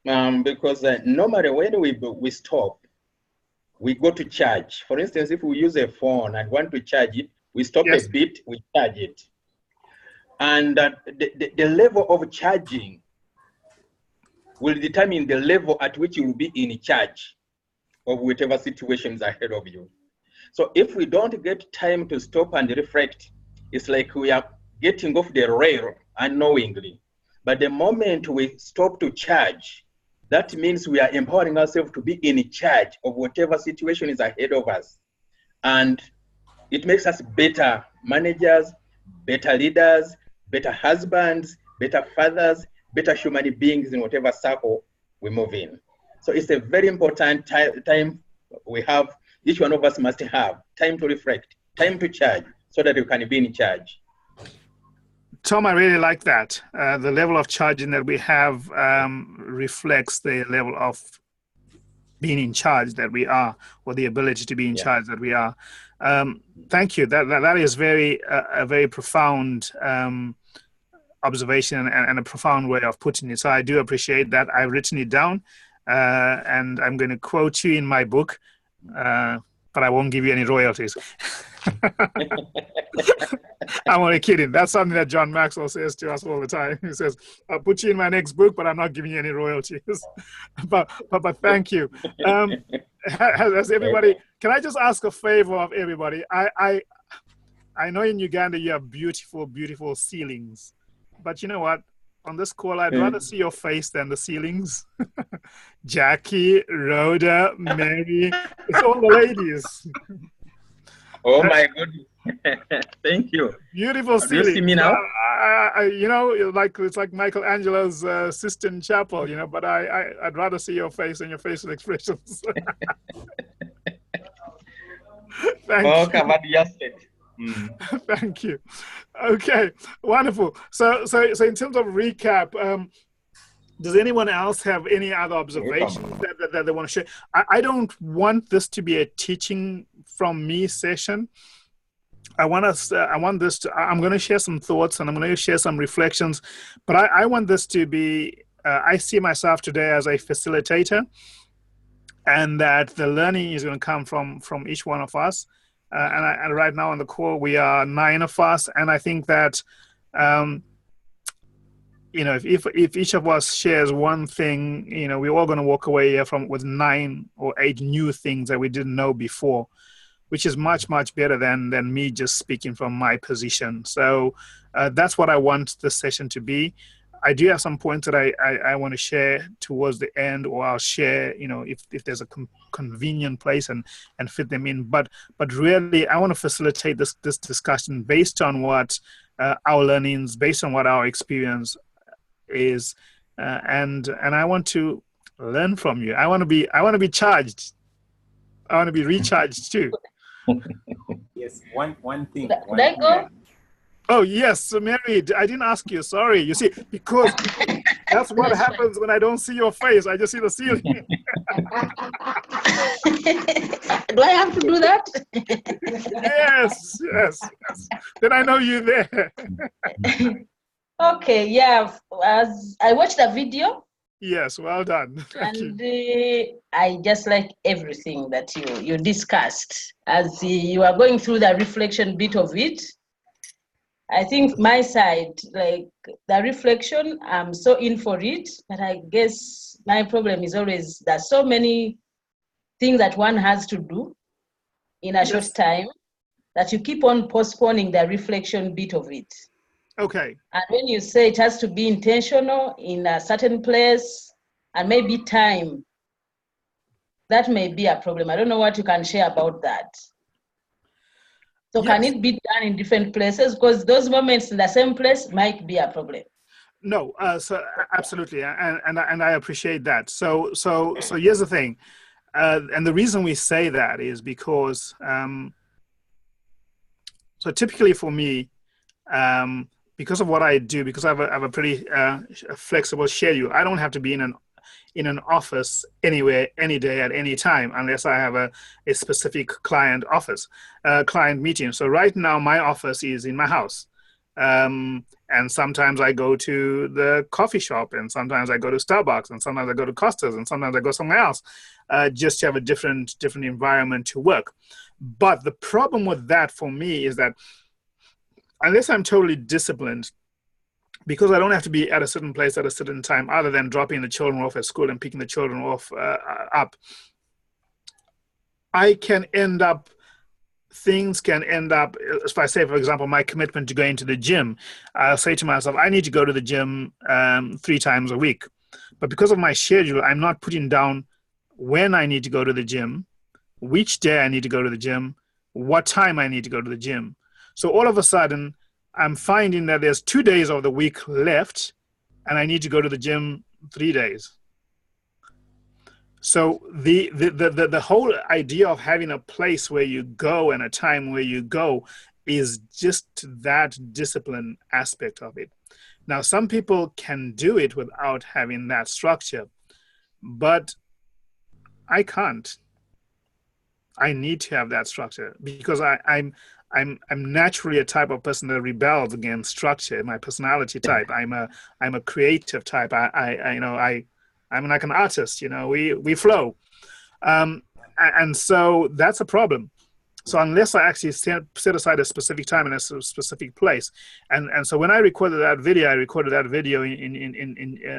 Because normally when we stop, we go to charge. For instance, if we use a phone and want to charge it, we stop a bit, we charge it. And the level of charging will determine the level at which you will be in charge of whatever situations ahead of you. So if we don't get time to stop and reflect, it's like we are getting off the rail unknowingly. But the moment we stop to charge, that means we are empowering ourselves to be in charge of whatever situation is ahead of us. And it makes us better managers, better leaders, better husbands, better fathers, better human beings in whatever circle we move in. So it's a very important time we have, each one of us must have time to reflect, time to charge, so that you can be in charge. Tom, I really like that. The level of charging that we have reflects the level of being in charge that we are, or the ability to be in charge that we are. Thank you. That is a very profound observation and a profound way of putting it. So I do appreciate that. I've written it down, and I'm going to quote you in my book, but I won't give you any royalties. I'm only kidding. That's something that John Maxwell says to us all the time. He says, I'll put you in my next book, but I'm not giving you any royalties. but thank you. Has everybody, can I just ask a favor of everybody? I know in Uganda you have beautiful, beautiful ceilings, but you know what? On this call, I'd rather see your face than the ceilings. Jackie, Rhoda, Mary, it's all the ladies. Oh my goodness. Thank you. Beautiful ceilings. Do you see me now? You know, it's like Michelangelo's Sistine Chapel, you know, but I'd rather see your face and your facial expressions. Thank you. Thank you. Okay, wonderful. So in terms of recap, does anyone else have any other observations that they want to share? I don't want this to be a teaching from me session. I'm going to share some thoughts and I'm going to share some reflections, but I want this to be, I see myself today as a facilitator, and that the learning is going to come from each one of us. And right now on the call, we are 9 of us. And I think that, you know, if each of us shares one thing, you know, we're all going to walk away here with 9 or 8 new things that we didn't know before, which is much, much better than me just speaking from my position. So that's what I want this session to be. I do have some points that I want to share towards the end, or I'll share, you know, if there's a convenient place and fit them in. But really, I want to facilitate this discussion based on what our learnings, based on what our experience is, and I want to learn from you. I want to be charged. I want to be recharged too. Yes, one thing. Could I go? Oh, yes, so Mary, I didn't ask you. Sorry. You see, because that's what happens when I don't see your face. I just see the ceiling. Do I have to do that? Yes. Then I know you're there. Okay, yeah. As I watched the video. Yes, well done. Thank you. I just like everything that you discussed. As you are going through the reflection bit of it, I think my side, like the reflection, I'm so in for it, but I guess my problem is always there's so many things that one has to do in a short time that you keep on postponing the reflection bit of it. Okay. And when you say it has to be intentional in a certain place and maybe time, that may be a problem. I don't know what you can share about that. So can it be done in different places? Because those moments in the same place might be a problem. No, so absolutely, and I appreciate that. So here's the thing, and the reason we say that is because so typically for me, because of what I do, because I have a pretty flexible schedule, I don't have to be in an office anywhere, any day, at any time, unless I have a specific client meeting. So right now, my office is in my house. And sometimes I go to the coffee shop, and sometimes I go to Starbucks, and sometimes I go to Costa's, and sometimes I go somewhere else, just to have a different environment to work. But the problem with that for me is that unless I'm totally disciplined, because I don't have to be at a certain place at a certain time, other than dropping the children off at school and picking the children off up, things can end up, if I say, for example, my commitment to going to the gym, I'll say to myself, I need to go to the gym 3 times a week. But because of my schedule, I'm not putting down when I need to go to the gym, which day I need to go to the gym, what time I need to go to the gym. So all of a sudden, I'm finding that there's 2 days of the week left, and I need to go to the gym 3 days. So the whole idea of having a place where you go and a time where you go is just that discipline aspect of it. Now, some people can do it without having that structure, but I can't. I need to have that structure because I'm naturally a type of person that rebels against structure. My personality type. I'm a creative type. I'm like an artist, we flow. And so that's a problem. So unless I actually set aside a specific time and a specific place, and so when I recorded that video,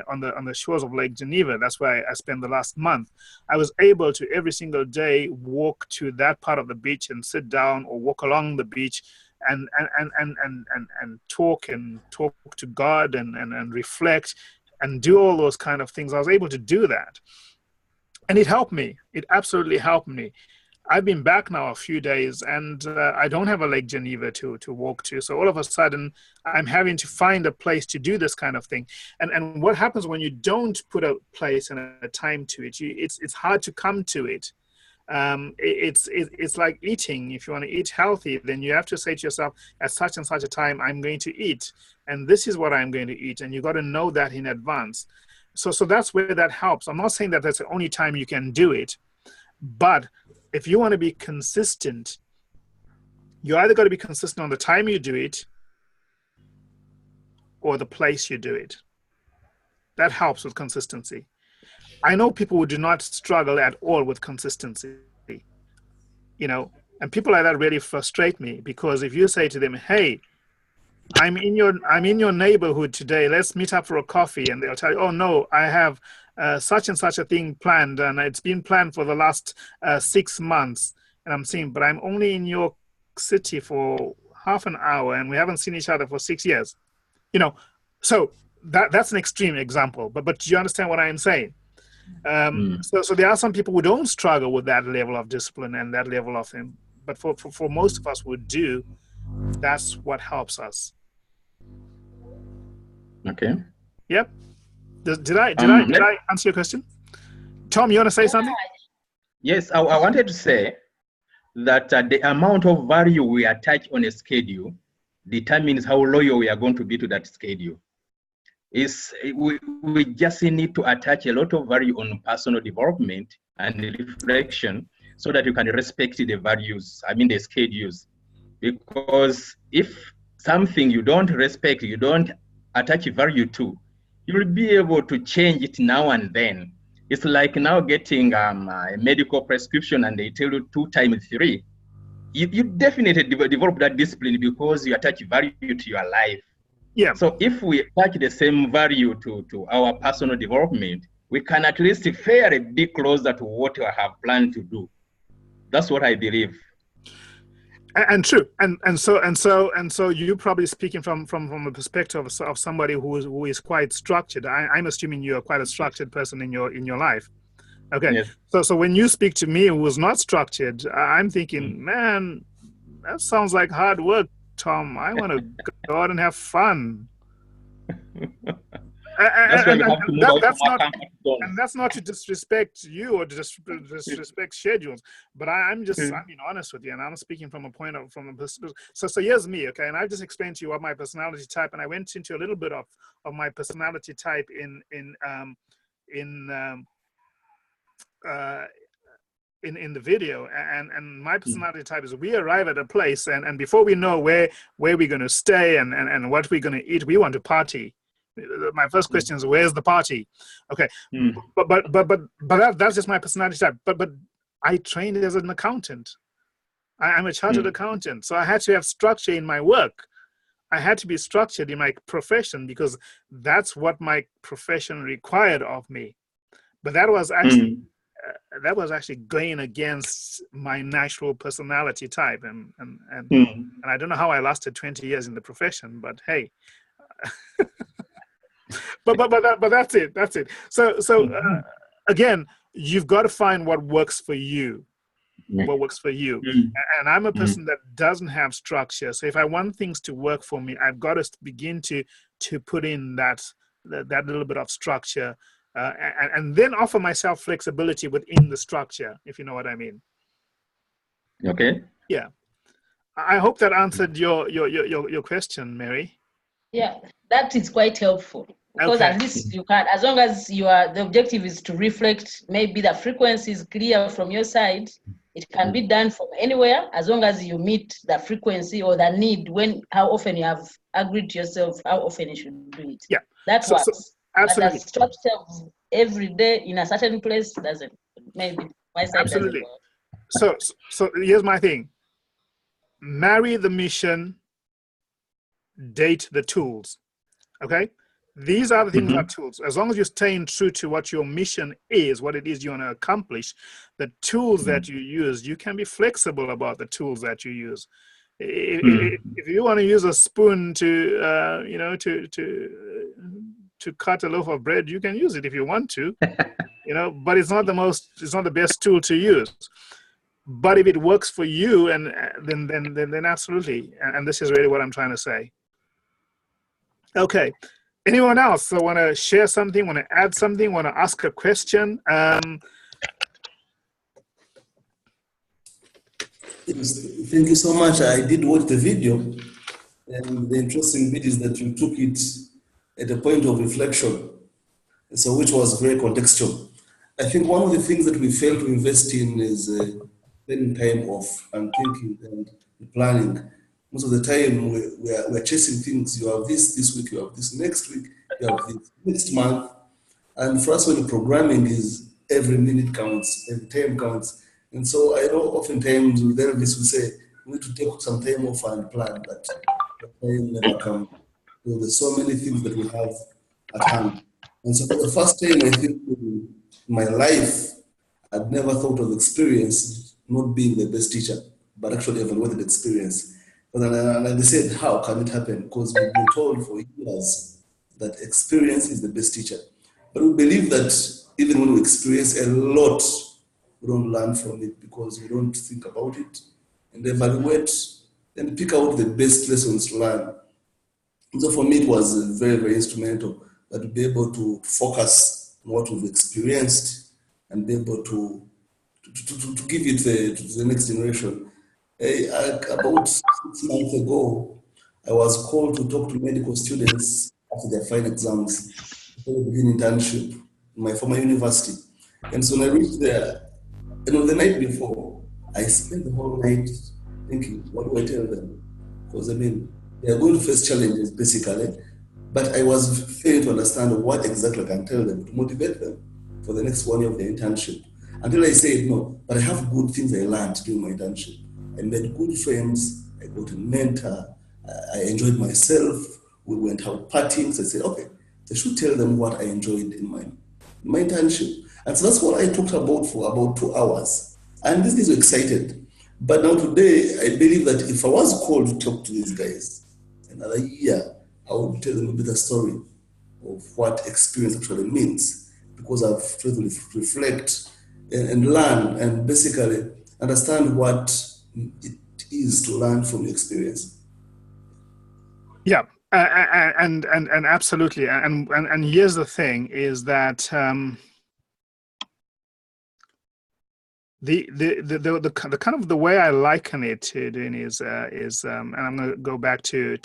on the shores of Lake Geneva. That's where I spent the last month. I was able to every single day walk to that part of the beach and sit down or walk along the beach and talk to God and reflect and do all those kind of things. I was able to do that. And it helped me. It absolutely helped me. I've been back now a few days, and I don't have a Lake Geneva to walk to. So all of a sudden, I'm having to find a place to do this kind of thing. And what happens when you don't put a place and a time to it? It's hard to come to it. It's like eating. If you want to eat healthy, then you have to say to yourself, at such and such a time, I'm going to eat, and this is what I'm going to eat, and you got to know that in advance. So that's where that helps. I'm not saying that that's the only time you can do it, but if you want to be consistent, you either got to be consistent on the time you do it or the place you do it. That helps with consistency. I know people who do not struggle at all with consistency, and people like that really frustrate me, because if you say to them, hey, I'm in your neighborhood today, let's meet up for a coffee, and they'll tell you, oh no, I have such and such a thing planned, and it's been planned for the last 6 months, and I'm saying, but I'm only in your city for half an hour, and we haven't seen each other for 6 years. So that's an extreme example, but do you understand what I'm saying? So there are some people who don't struggle with that level of discipline and that level of him, but for most of us who do, that's what helps us. Okay. Yep. Did I answer your question? Tom, you want to say something? Yes, I wanted to say that the amount of value we attach on a schedule determines how loyal we are going to be to that schedule. We just need to attach a lot of value on personal development and reflection so that you can respect the values, the schedules. Because if something you don't respect, you don't attach value to, you will be able to change it now and then. It's like now getting a medical prescription and they tell you 2 times 3. You definitely develop that discipline because you attach value to your life. Yeah. So if we attach the same value to our personal development, we can at least fare a bit closer to what we have planned to do. That's what I believe. And true, and so you're probably speaking from a perspective of somebody who is quite structured. I'm assuming you're quite a structured person in your life. Okay. Yes. So when you speak to me who is not structured, I'm thinking, man, that sounds like hard work, Tom. I want to go out and have fun. That's not to disrespect you or disrespect schedules, but I'm being honest with you, and I'm speaking from a so here's me, okay, and I just explained to you what my personality type, and I went into a little bit of my personality type in in the video, and my personality type is we arrive at a place, and before we know where we're going to stay and what we're going to eat, we want to party. My first question is, where's the party? Okay, but that's just my personality type. But I trained as an accountant. I'm a chartered accountant, so I had to have structure in my work. I had to be structured in my profession because that's what my profession required of me. But that was actually going against my natural personality type, and I don't know how I lasted 20 years in the profession. But hey, but that's it. That's it. So again, you've got to find what works for you. What works for you. And I'm a person that doesn't have structure. So if I want things to work for me, I've got to begin to put in that little bit of structure, and then offer myself flexibility within the structure, if you know what I mean. Okay. Yeah. I hope that answered your question, Mary. Yeah, that is quite helpful. Because Okay. at least you can, as long as the objective is to reflect, maybe the frequency is clear from your side, it can be done from anywhere, as long as you meet the frequency or the need, how often you have agreed to yourself, how often you should do it. Yeah. That works. Absolutely. But the structure of every day in a certain place doesn't. Maybe my side Absolutely. doesn't work. So here's my thing. Marry the mission, date the tools. Okay? These are the things that are tools. As long as you're staying true to what your mission is, what it is you want to accomplish, the tools that you use, you can be flexible about the tools that you use. If you want to use a spoon to cut a loaf of bread, you can use it if you want to, but it's not the best tool to use. But if it works for you, and then absolutely. And this is really what I'm trying to say. Okay. Anyone else want to share something, want to add something, want to ask a question? Yes, thank you so much. I did watch the video, and the interesting bit is that you took it at a point of reflection, so which was very contextual. I think one of the things that we fail to invest in is spending time off and thinking and planning. Most of the time, we're chasing things. You have this week, you have this next week, you have this next month. And for us, when the programming is every minute counts, every time counts. And so I know oftentimes with therapists, we say, we need to take some time off and plan, but the time never comes. So there's so many things that we have at hand. And so for the first time, I think in my life, I'd never thought of experience not being the best teacher, but actually evaluated experience. And they said, how can it happen? Because we've been told for years that experience is the best teacher. But we believe that even when we experience a lot, we don't learn from it because we don't think about it and evaluate and pick out the best lessons to learn. And so for me, it was very, very instrumental that to be able to focus on what we've experienced and be able to give it to the next generation. About 6 months ago, I was called to talk to medical students after their final exams before they begin internship in my former university. And so when I reached there, and on the night before, I spent the whole night thinking, what do I tell them? Because they are going to face challenges basically, but I was failing to understand what exactly I can tell them to motivate them for the next 1 year of their internship. Until I said, no, but I have good things I learned during my internship. I made good friends, I got a mentor, I enjoyed myself, we went out partying. So I said, okay, I should tell them what I enjoyed in my internship. And so that's what I talked about for about 2 hours. And these guys were excited. But now today, I believe that if I was called to talk to these guys another year, I would tell them a bit of story of what experience actually means, because I've tried to reflect and learn and basically understand what it is to learn from your experience. Yeah, and absolutely. And here's the thing is that the kind of the way I liken it to is and I'm going to go back to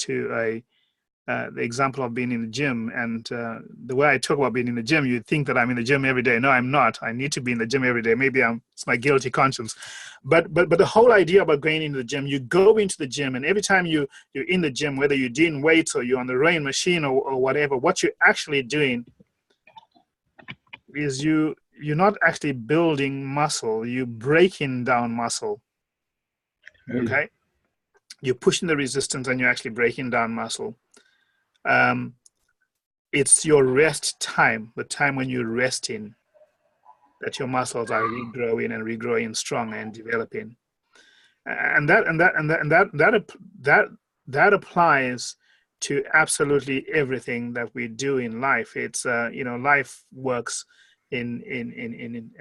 the example of being in the gym, and the way I talk about being in the gym, you'd think that I'm in the gym every day. No, I'm not. I need to be in the gym every day. Maybe it's my guilty conscience. But the whole idea about going into the gym, you go into the gym, and every time you're in the gym, whether you're doing weights or you're on the rowing machine or whatever, what you're actually doing is you're not actually building muscle, you're breaking down muscle. Okay? You're pushing the resistance and you're actually breaking down muscle. It's your rest time, the time when you're resting, that your muscles are regrowing strong and developing. And that applies to absolutely everything that we do in life. It's life works in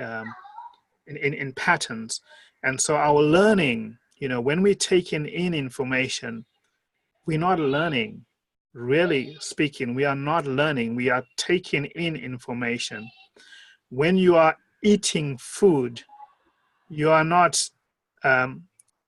patterns, and so our learning, when we're taking in information, we're not learning. Really speaking, we are not learning. We are taking in information. When you are eating food, you are not.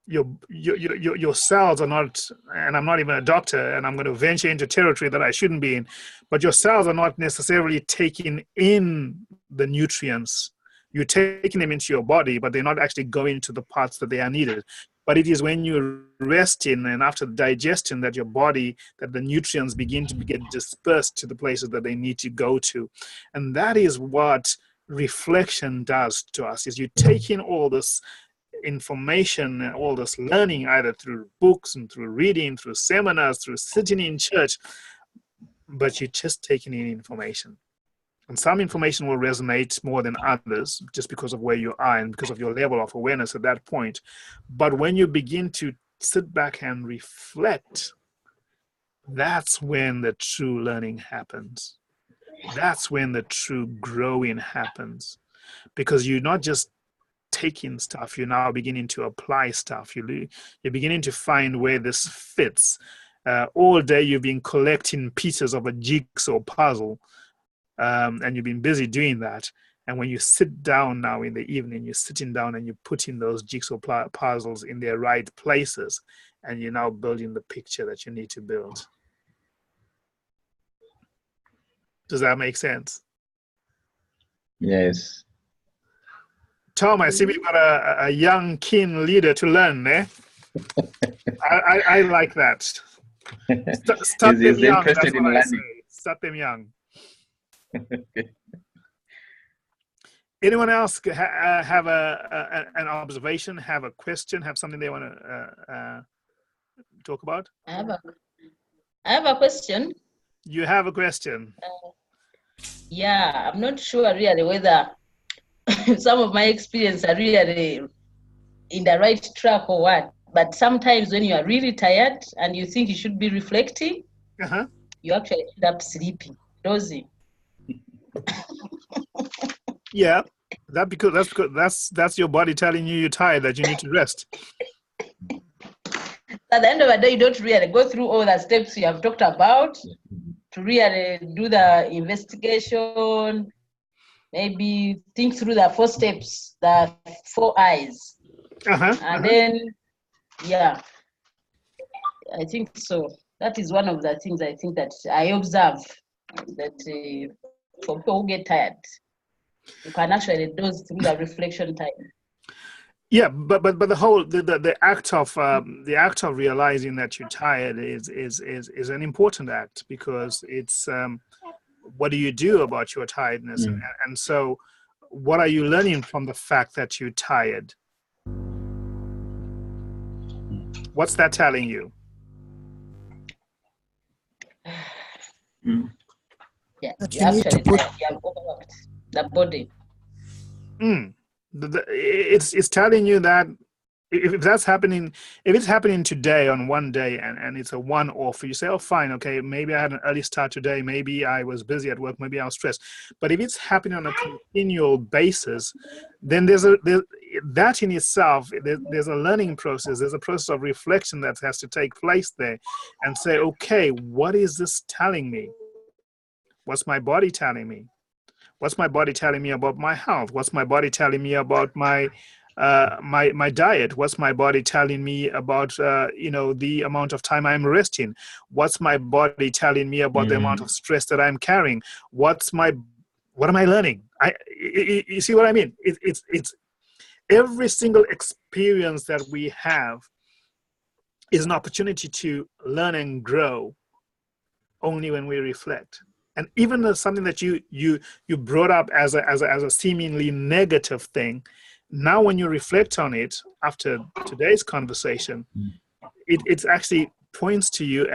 Your cells are not, and I'm not even a doctor, and I'm going to venture into territory that I shouldn't be in, but your cells are not necessarily taking in the nutrients. You're taking them into your body, but they're not actually going to the parts that they are needed. But it is when you're resting and after digestion that the nutrients begin to get dispersed to the places that they need to go to. And that is what reflection does to us, is you take in all this information and all this learning, either through books and through reading, through seminars, through sitting in church, but you're just taking in information. And some information will resonate more than others just because of where you are and because of your level of awareness at that point. But when you begin to sit back and reflect, that's when the true learning happens. That's when the true growing happens. Because you're not just taking stuff, you're now beginning to apply stuff. You're beginning to find where this fits. All day you've been collecting pieces of a jigsaw puzzle, and you've been busy doing that. And when you sit down now in the evening, you're sitting down and you're putting those jigsaw puzzles in their right places, and you're now building the picture that you need to build. Does that make sense? Yes. Tom, I see we've got a young, keen leader to learn, eh? I like that. Start them young, that's what I say. Start them young. Anyone else have an observation, have a question, have something they want to talk about? I have a question. You have a question? Yeah, I'm not sure really whether some of my experience are really in the right track or what, but sometimes when you are really tired and you think you should be reflecting, you actually end up sleeping, dozing. Yeah, that's your body telling you you're tired, that you need to rest. At the end of the day, you don't really go through all the steps you have talked about to really do the investigation, maybe think through the 4 steps, the 4 eyes. And then, yeah, I think so. That is one of the things I think that I observe, that for people who get tired, you can actually doze through the reflection time. Yeah, but the whole the act of realizing that you're tired is an important act, because it's what do you do about your tiredness, and so what are you learning from the fact that you're tired? What's that telling you? Yeah, you actually tired. You have overworked the body. It's telling you that if that's happening, if it's happening today on one day and it's a one-off, you say, oh, fine, okay, maybe I had an early start today, maybe I was busy at work, maybe I was stressed. But if it's happening on a continual basis, then that in itself, there's a learning process, there's a process of reflection that has to take place there, and say, okay, what is this telling me? What's my body telling me? What's my body telling me about my health? What's my body telling me about my my diet? What's my body telling me about the amount of time I'm resting? What's my body telling me about the amount of stress that I'm carrying? What am I learning? You see what I mean? It's every single experience that we have is an opportunity to learn and grow only when we reflect. And even though something that you brought up as a seemingly negative thing, now when you reflect on it after today's conversation, it actually points to you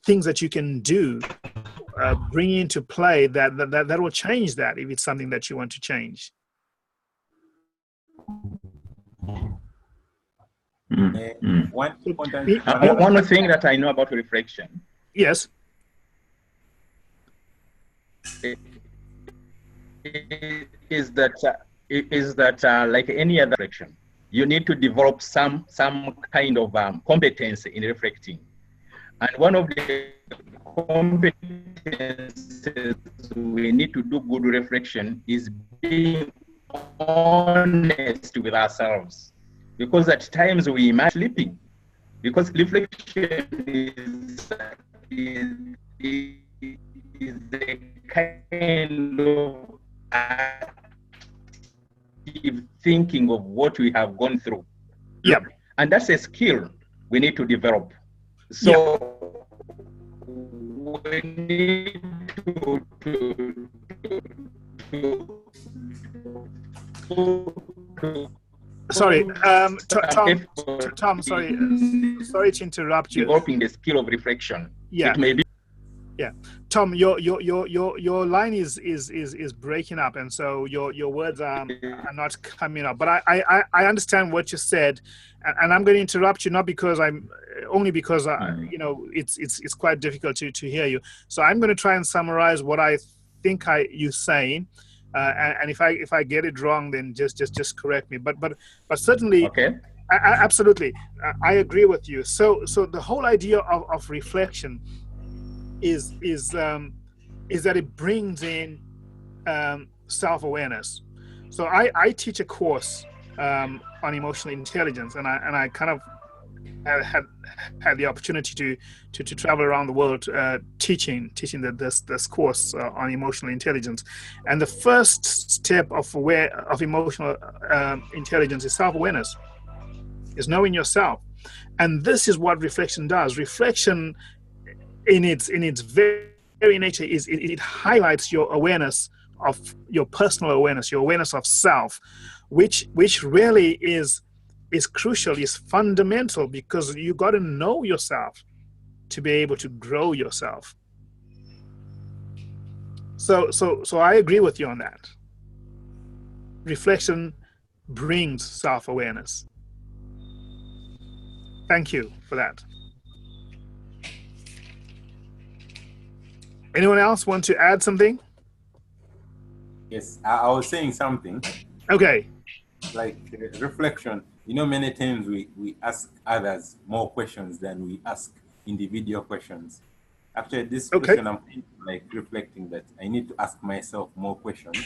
things that you can do, bring into play that will change that if it's something that you want to change. One thing that I know about reflection. Yes. Is that like any other reflection, you need to develop some kind of competence in reflecting, and one of the competences we need to do good reflection is being honest with ourselves, because at times we might be sleeping, because reflection is a kind of active thinking of what we have gone through. Yeah. And that's a skill we need to develop. So we need to sorry, Tom, sorry to interrupt you. Developing the skill of reflection. Yeah. It may be. Yeah, Tom, your line is breaking up, and so your words are not coming up. But I understand what you said, and I'm going to interrupt you, not because because it's quite difficult to hear you. So I'm going to try and summarize what I think you're saying, and if I get it wrong, then just correct me. But certainly, okay. Absolutely, I agree with you. So the whole idea of reflection is that it brings in self-awareness. So I teach a course on emotional intelligence, and I kind of had the opportunity to travel around the world teaching this course on emotional intelligence. And the first step of emotional intelligence is self-awareness, is knowing yourself. And this is what reflection does. Reflection in its very nature is it highlights your awareness of your personal awareness, your awareness of self, which really is crucial, is fundamental, because you got to know yourself to be able to grow yourself. So I agree with you on that. Reflection brings self-awareness. Thank you for that. Anyone else want to add something? Yes, I was saying something. Okay. Like reflection. Many times we ask others more questions than we ask individual questions. After this question, I'm like reflecting that I need to ask myself more questions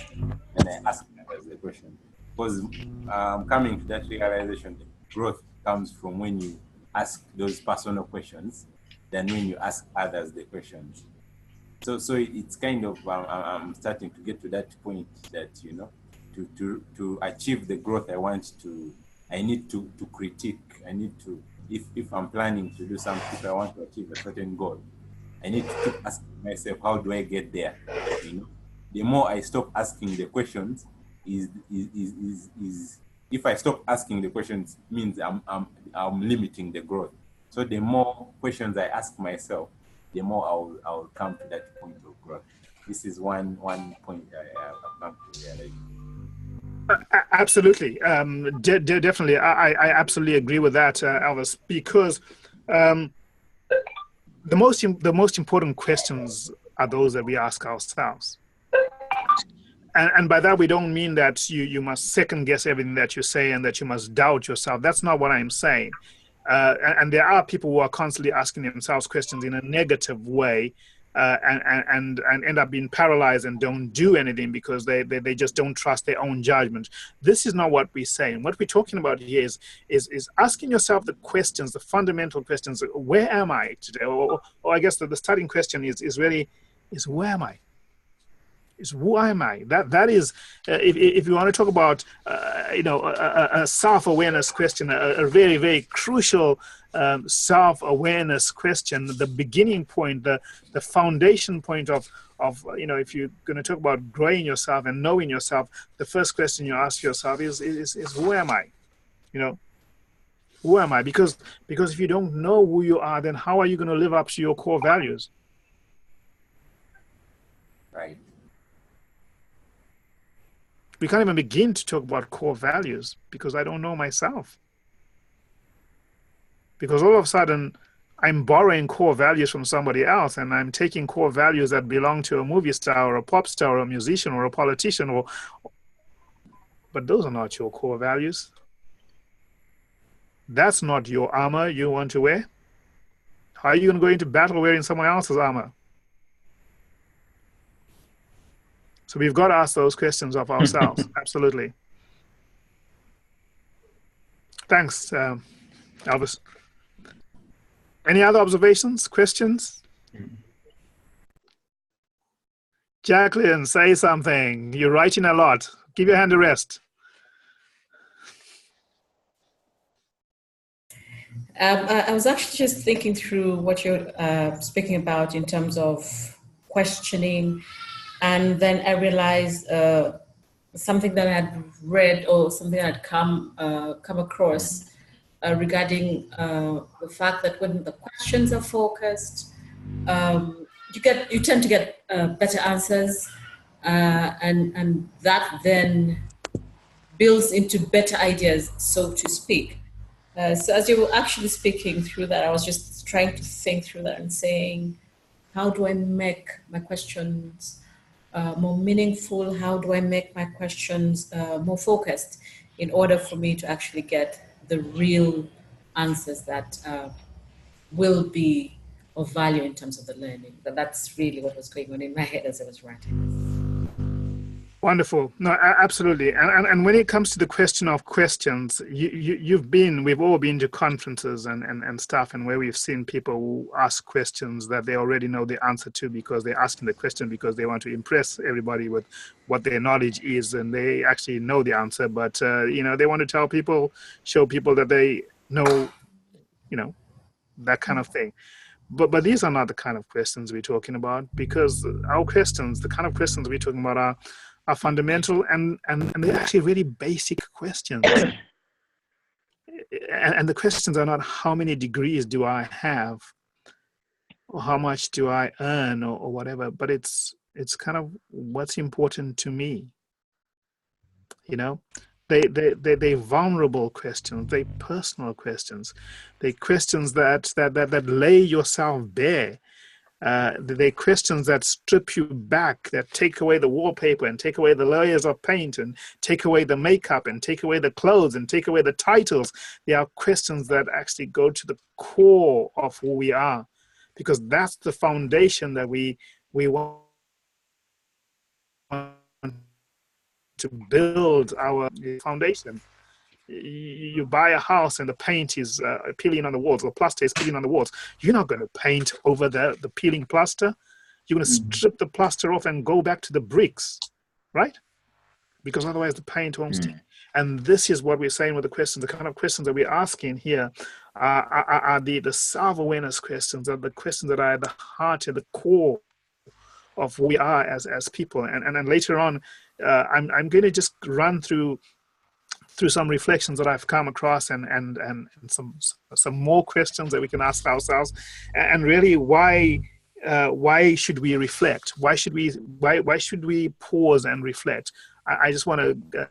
than I ask others the question. Because I'm coming to that realization that growth comes from when you ask those personal questions than when you ask others the questions. So it's kind of I'm starting to get to that point that to achieve the growth I want to, I need to critique. I need to, if I'm planning to do something, if I want to achieve a certain goal, I need to keep asking myself, how do I get there? The more I stop asking the questions, is if I stop asking the questions, means I'm limiting the growth. So the more questions I ask myself, the more I'll come to that point of growth. This is one point I've come to realize. Absolutely, definitely. I absolutely agree with that, Elvis, because the most important questions are those that we ask ourselves. And by that, we don't mean that you must second guess everything that you say and that you must doubt yourself. That's not what I'm saying. And there are people who are constantly asking themselves questions in a negative way, and end up being paralyzed and don't do anything because they just don't trust their own judgment. This is not what we're saying. What we're talking about here is asking yourself the questions, the fundamental questions. Where am I today? Or I guess the starting question is really where am I? Is who am I? That is, if you want to talk about, a self-awareness question, a very, very crucial self-awareness question, the beginning point, the foundation point of, if you're going to talk about growing yourself and knowing yourself, the first question you ask yourself is who am I? Who am I? Because if you don't know who you are, then how are you going to live up to your core values? Right. We can't even begin to talk about core values because I don't know myself. Because all of a sudden, I'm borrowing core values from somebody else, and I'm taking core values that belong to a movie star or a pop star or a musician or a politician, but those are not your core values. That's not your armor you want to wear. How are you going to go into battle wearing someone else's armor? So we've got to ask those questions of ourselves. Absolutely. Thanks, Elvis. Any other observations, questions? Jacqueline, say something. You're writing a lot. Give your hand a rest. I was actually just thinking through what you're speaking about in terms of questioning. And then I realized something that I had read or something I had come across regarding the fact that when the questions are focused, you tend to get better answers, and that then builds into better ideas, so to speak. So as you were actually speaking through that, I was just trying to think through that and saying, how do I make my questions more meaningful? How do I make my questions more focused in order for me to actually get the real answers that will be of value in terms of the learning? But that's really what was going on in my head as I was writing. Wonderful. No, absolutely. And when it comes to the question of questions, we've all been to conferences and stuff, and where we've seen people who ask questions that they already know the answer to because they're asking the question because they want to impress everybody with what their knowledge is, and they actually know the answer, but they want to show people that they know, that kind of thing. But these are not the kind of questions we're talking about, because our questions, the kind of questions we're talking about are fundamental and they're actually really basic questions. And the questions are not how many degrees do I have or how much do I earn or whatever, but it's kind of what's important to me. They're vulnerable questions, they're personal questions, they're questions that lay yourself bare. They're questions that strip you back, that take away the wallpaper and take away the layers of paint and take away the makeup and take away the clothes and take away the titles. They are questions that actually go to the core of who we are, because that's the foundation that we want to build our foundation. You buy a house and the paint is peeling on the walls, or plaster is peeling on the walls. You're not going to paint over the peeling plaster. You're going to strip the plaster off and go back to the bricks, right? Because otherwise the paint won't stick. And this is what we're saying with the questions. The kind of questions that we're asking here are the self-awareness questions, are the questions that are at the heart and the core of who we are as people. And then later on, I'm going to just run through some reflections that I've come across and some more questions that we can ask ourselves, and really why should we reflect? Why should we pause and reflect? I just want to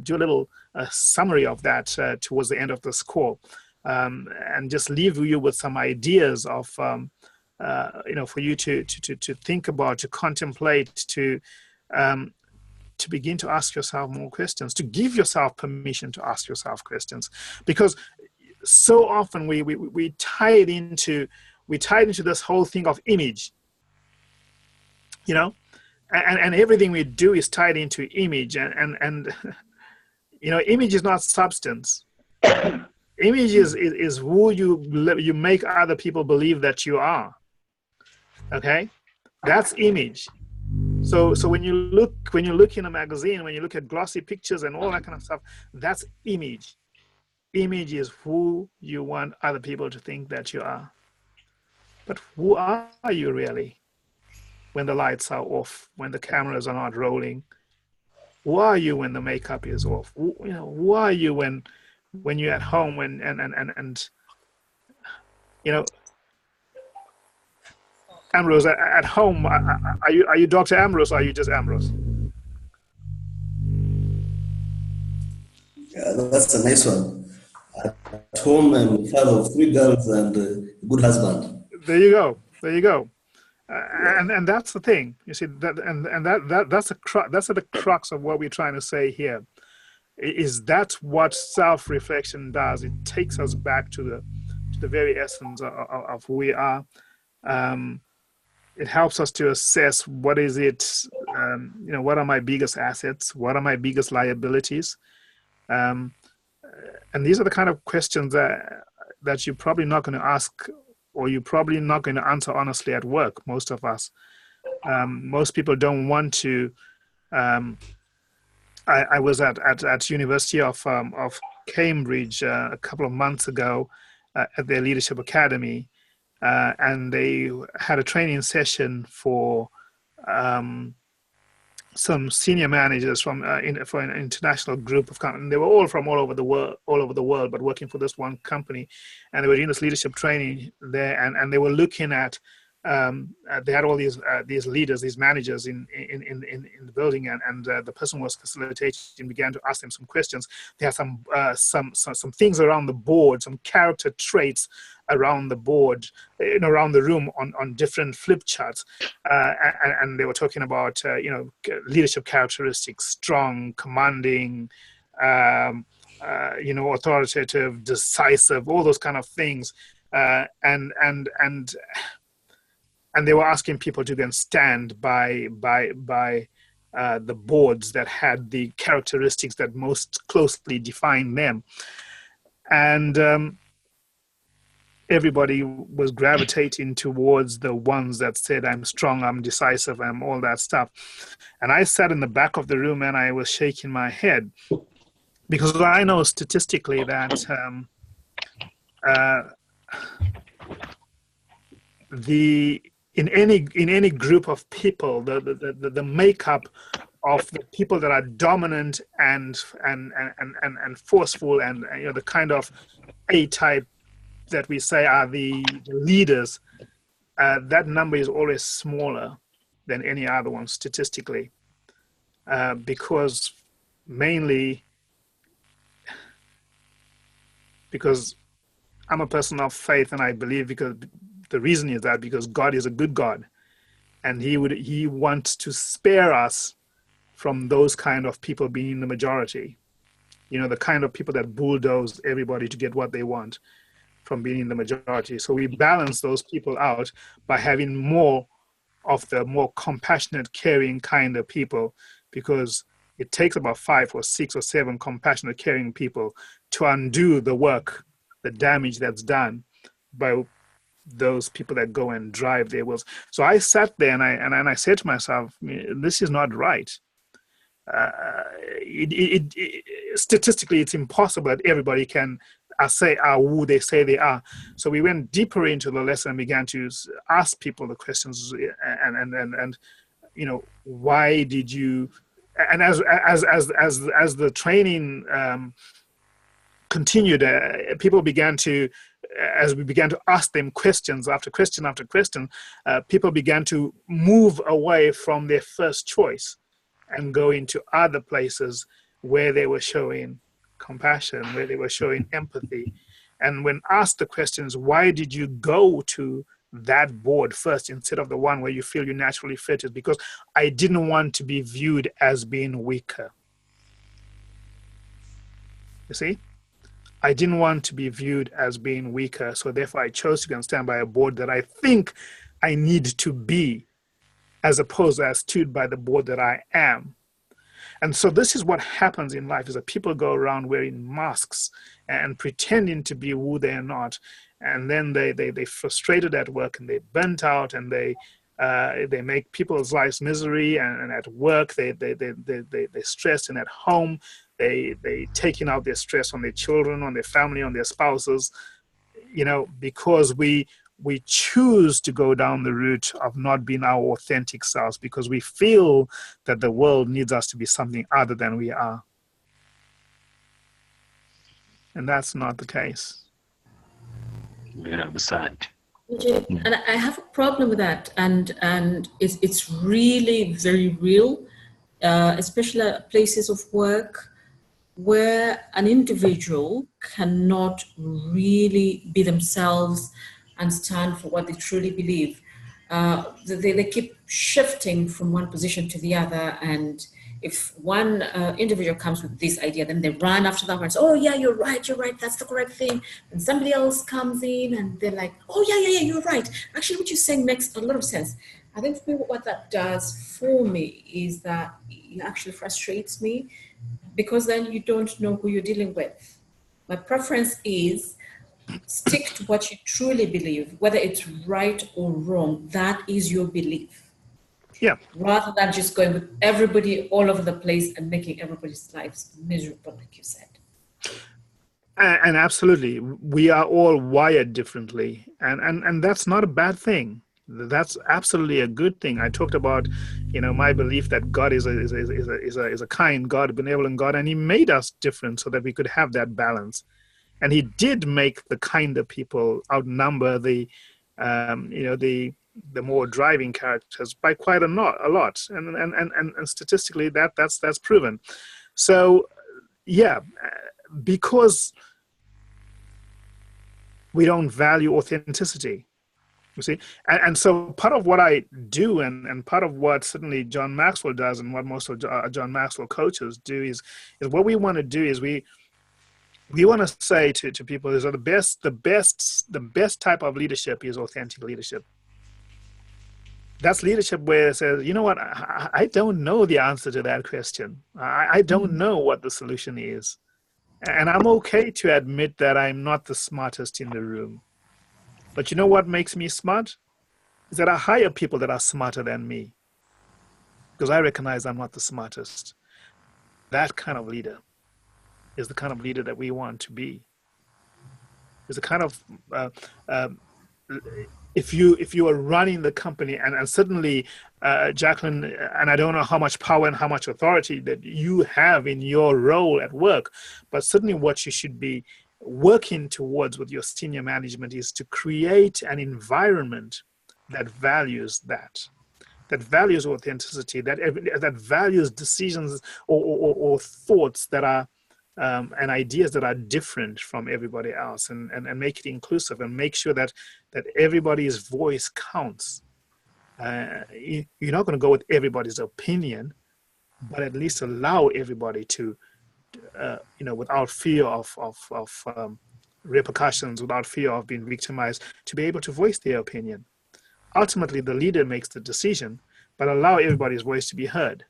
do a little summary of that towards the end of this call, and just leave you with some ideas of for you to think about, to contemplate, to begin to ask yourself more questions, to give yourself permission to ask yourself questions, because so often we tie it into this whole thing of image. you know, and everything we do is tied into image, and you know, image is not substance. Image is who you make other people believe that you are. Okay, that's image. So when you look in a magazine, when you look at glossy pictures and all that kind of stuff, that's image. Image is who you want other people to think that you are. But who are you really when the lights are off, when the cameras are not rolling? Who are you when the makeup is off? Who are you when you're at home and you know, Ambrose, at home, are you Dr. Ambrose or are you just Ambrose? Yeah, that's a nice one. At home, I'm father of 3 girls and a good husband. There you go. There you go. And that's the thing. You see that that's at the crux of what we're trying to say here. Is that's what self-reflection does. It takes us back to the very essence of who we are. It helps us to assess what is it, you know, what are my biggest assets? What are my biggest liabilities? And these are the kind of questions that you're probably not going to ask, or you're probably not going to answer honestly at work, most of us. Most people don't want to. I was at University of Cambridge a couple of months ago at their Leadership Academy, and they had a training session for some senior managers for an international group of companies. They were all from all over the world, but working for this one company, and they were doing this leadership training there, and they were looking at. They had all these leaders, these managers in the building, and the person was facilitating began to ask them some questions. They had some things around the board, some character traits around the board, around the room on different flip charts, and they were talking about leadership characteristics: strong, commanding, authoritative, decisive, all those kind of things, and they were asking people to then stand by the boards that had the characteristics that most closely define them. And everybody was gravitating towards the ones that said, I'm strong, I'm decisive, I'm all that stuff. And I sat in the back of the room and I was shaking my head, because I know statistically that in any group of people, the makeup of the people that are dominant and forceful, and the kind of A-type that we say are the leaders, that number is always smaller than any other one statistically, because I'm a person of faith, and I believe because the reason is that because God is a good God, and he wants to spare us from those kind of people being the majority, the kind of people that bulldoze everybody to get what they want from being in the majority. So we balance those people out by having more of the more compassionate, caring kind of people, because it takes about 5 or 6 or 7 compassionate, caring people to undo the work, the damage that's done by those people that go and drive their wheels. So I sat there and I said to myself, this is not right. Statistically, it's impossible that everybody can say who they say they are. So we went deeper into the lesson and began to ask people the questions, and why did you? And as the training continued, people began to, as we began to ask them questions after question after question, people began to move away from their first choice and go into other places where they were showing compassion, where they were showing empathy. And when asked the questions, why did you go to that board first instead of the one where you feel you naturally fit? Is because I didn't want to be viewed as being weaker. You see? I didn't want to be viewed as being weaker, so therefore I chose to go and stand by a board that I think I need to be as opposed to as stood by the board that I am. And so this is what happens in life, is that people go around wearing masks and pretending to be who they're not. And then they frustrated at work, and they burnt out, and they make people's lives misery, and at work they stressed, and at home they taking out their stress on their children, on their family, on their spouses, because we choose to go down the route of not being our authentic selves, because we feel that the world needs us to be something other than we are. And that's not the case. Yeah, sad. And I have a problem with that, and it's really very real, especially at places of work where an individual cannot really be themselves and stand for what they truly believe. They keep shifting from one position to the other, and if one individual comes with this idea, then they run after them and say, oh yeah, you're right, that's the correct thing. And somebody else comes in and they're like, oh yeah, you're right. Actually, what you're saying makes a lot of sense. I think for me, what that does for me is that it actually frustrates me, because then you don't know who you're dealing with. My preference is stick to what you truly believe, whether it's right or wrong. That is your belief. Yeah. Rather than just going with everybody all over the place and making everybody's lives miserable, like you said. And absolutely, we are all wired differently, and that's not a bad thing. That's absolutely a good thing. I talked about, my belief that God is a kind God, a benevolent God, and He made us different so that we could have that balance. And He did make the kinder people outnumber the more driving characters by quite a lot, and statistically that's proven. So, yeah, because we don't value authenticity. You see, and so part of what I do, and part of what certainly John Maxwell does, and what most of John Maxwell coaches do, is what we want to do is we want to say to people is that the best type of leadership is authentic leadership. That's leadership where it says, you know what, I don't know the answer to that question. I don't know what the solution is, and I'm okay to admit that I'm not the smartest in the room. But you know what makes me smart? Is that I hire people that are smarter than me, because I recognize I'm not the smartest. That kind of leader is the kind of leader that we want to be. Is the kind of if you are running the company, and certainly Jacqueline, and I don't know how much power and how much authority that you have in your role at work, but certainly what you should be working towards with your senior management is to create an environment that values that values authenticity, that values decisions or thoughts that are and ideas that are different from everybody else, and make it inclusive, and make sure that everybody's voice counts. You're not going to go with everybody's opinion, but at least allow everybody to without fear of repercussions, without fear of being victimized, to be able to voice their opinion. Ultimately, the leader makes the decision, but allow everybody's voice to be heard.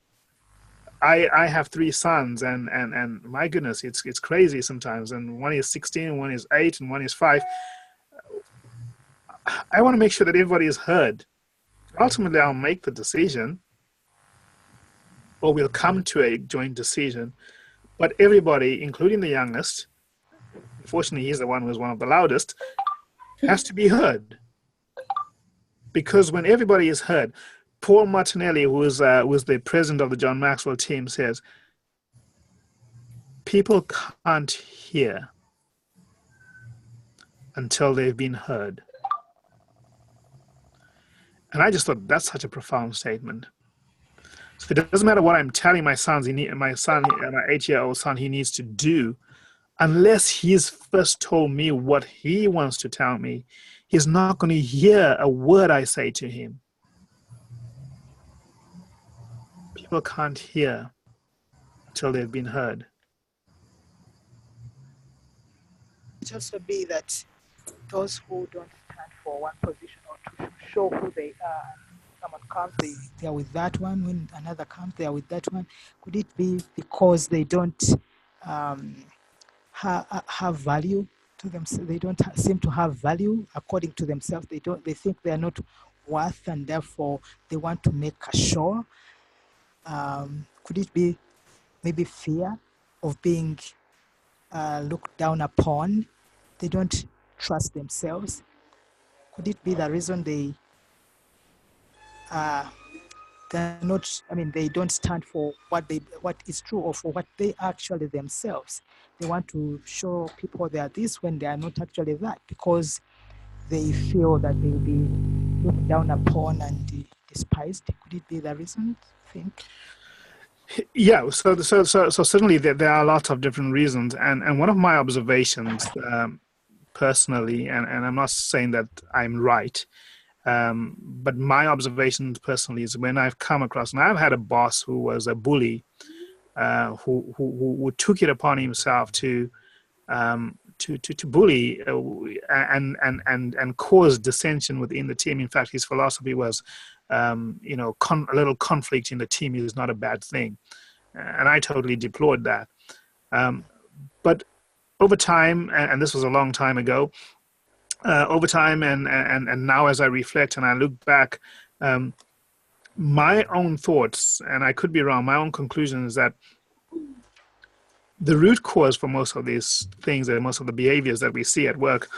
I have 3 sons, and my goodness, it's crazy sometimes. And one is 16, one is 8, and one is 5. I want to make sure that everybody is heard. Ultimately, I'll make the decision, or we'll come to a joint decision. But everybody, including the youngest, unfortunately he's the one who's one of the loudest, has to be heard. Because when everybody is heard, Paul Martinelli, who was the president of the John Maxwell team, says, people can't hear until they've been heard. And I just thought that's such a profound statement. So it doesn't matter what I'm telling my 8-year-old son he needs to do, unless he's first told me what he wants to tell me, he's not going to hear a word I say to him. People can't hear until they've been heard. It also be that those who don't stand for one position or to show who they are someone comes, they are with that one. When another comes, they are with that one. Could it be because they don't have value to themselves? They don't seem to have value according to themselves. They don't. They think they are not worth, and therefore they want to make a show. Could it be maybe fear of being looked down upon? They don't trust themselves. Could it be the reason they're not, I mean, they don't stand for what is true or for what they actually themselves? They want to show people they are this when they are not actually that, because they feel that they will be looked down upon and despised. Could it be the reason, I think? Yeah, so certainly there are lots of different reasons, and one of my observations personally, and I'm not saying that I'm right, but my observations personally is when I've come across, and I've had a boss who was a bully, who took it upon himself to bully and cause dissension within the team. In fact, his philosophy was, a little conflict in the team is not a bad thing, and I totally deplored that. But over time, and this was a long time ago, over time and now as I reflect and I look back, my own thoughts, and I could be wrong, my own conclusion is that the root cause for most of these things and most of the behaviors that we see at work,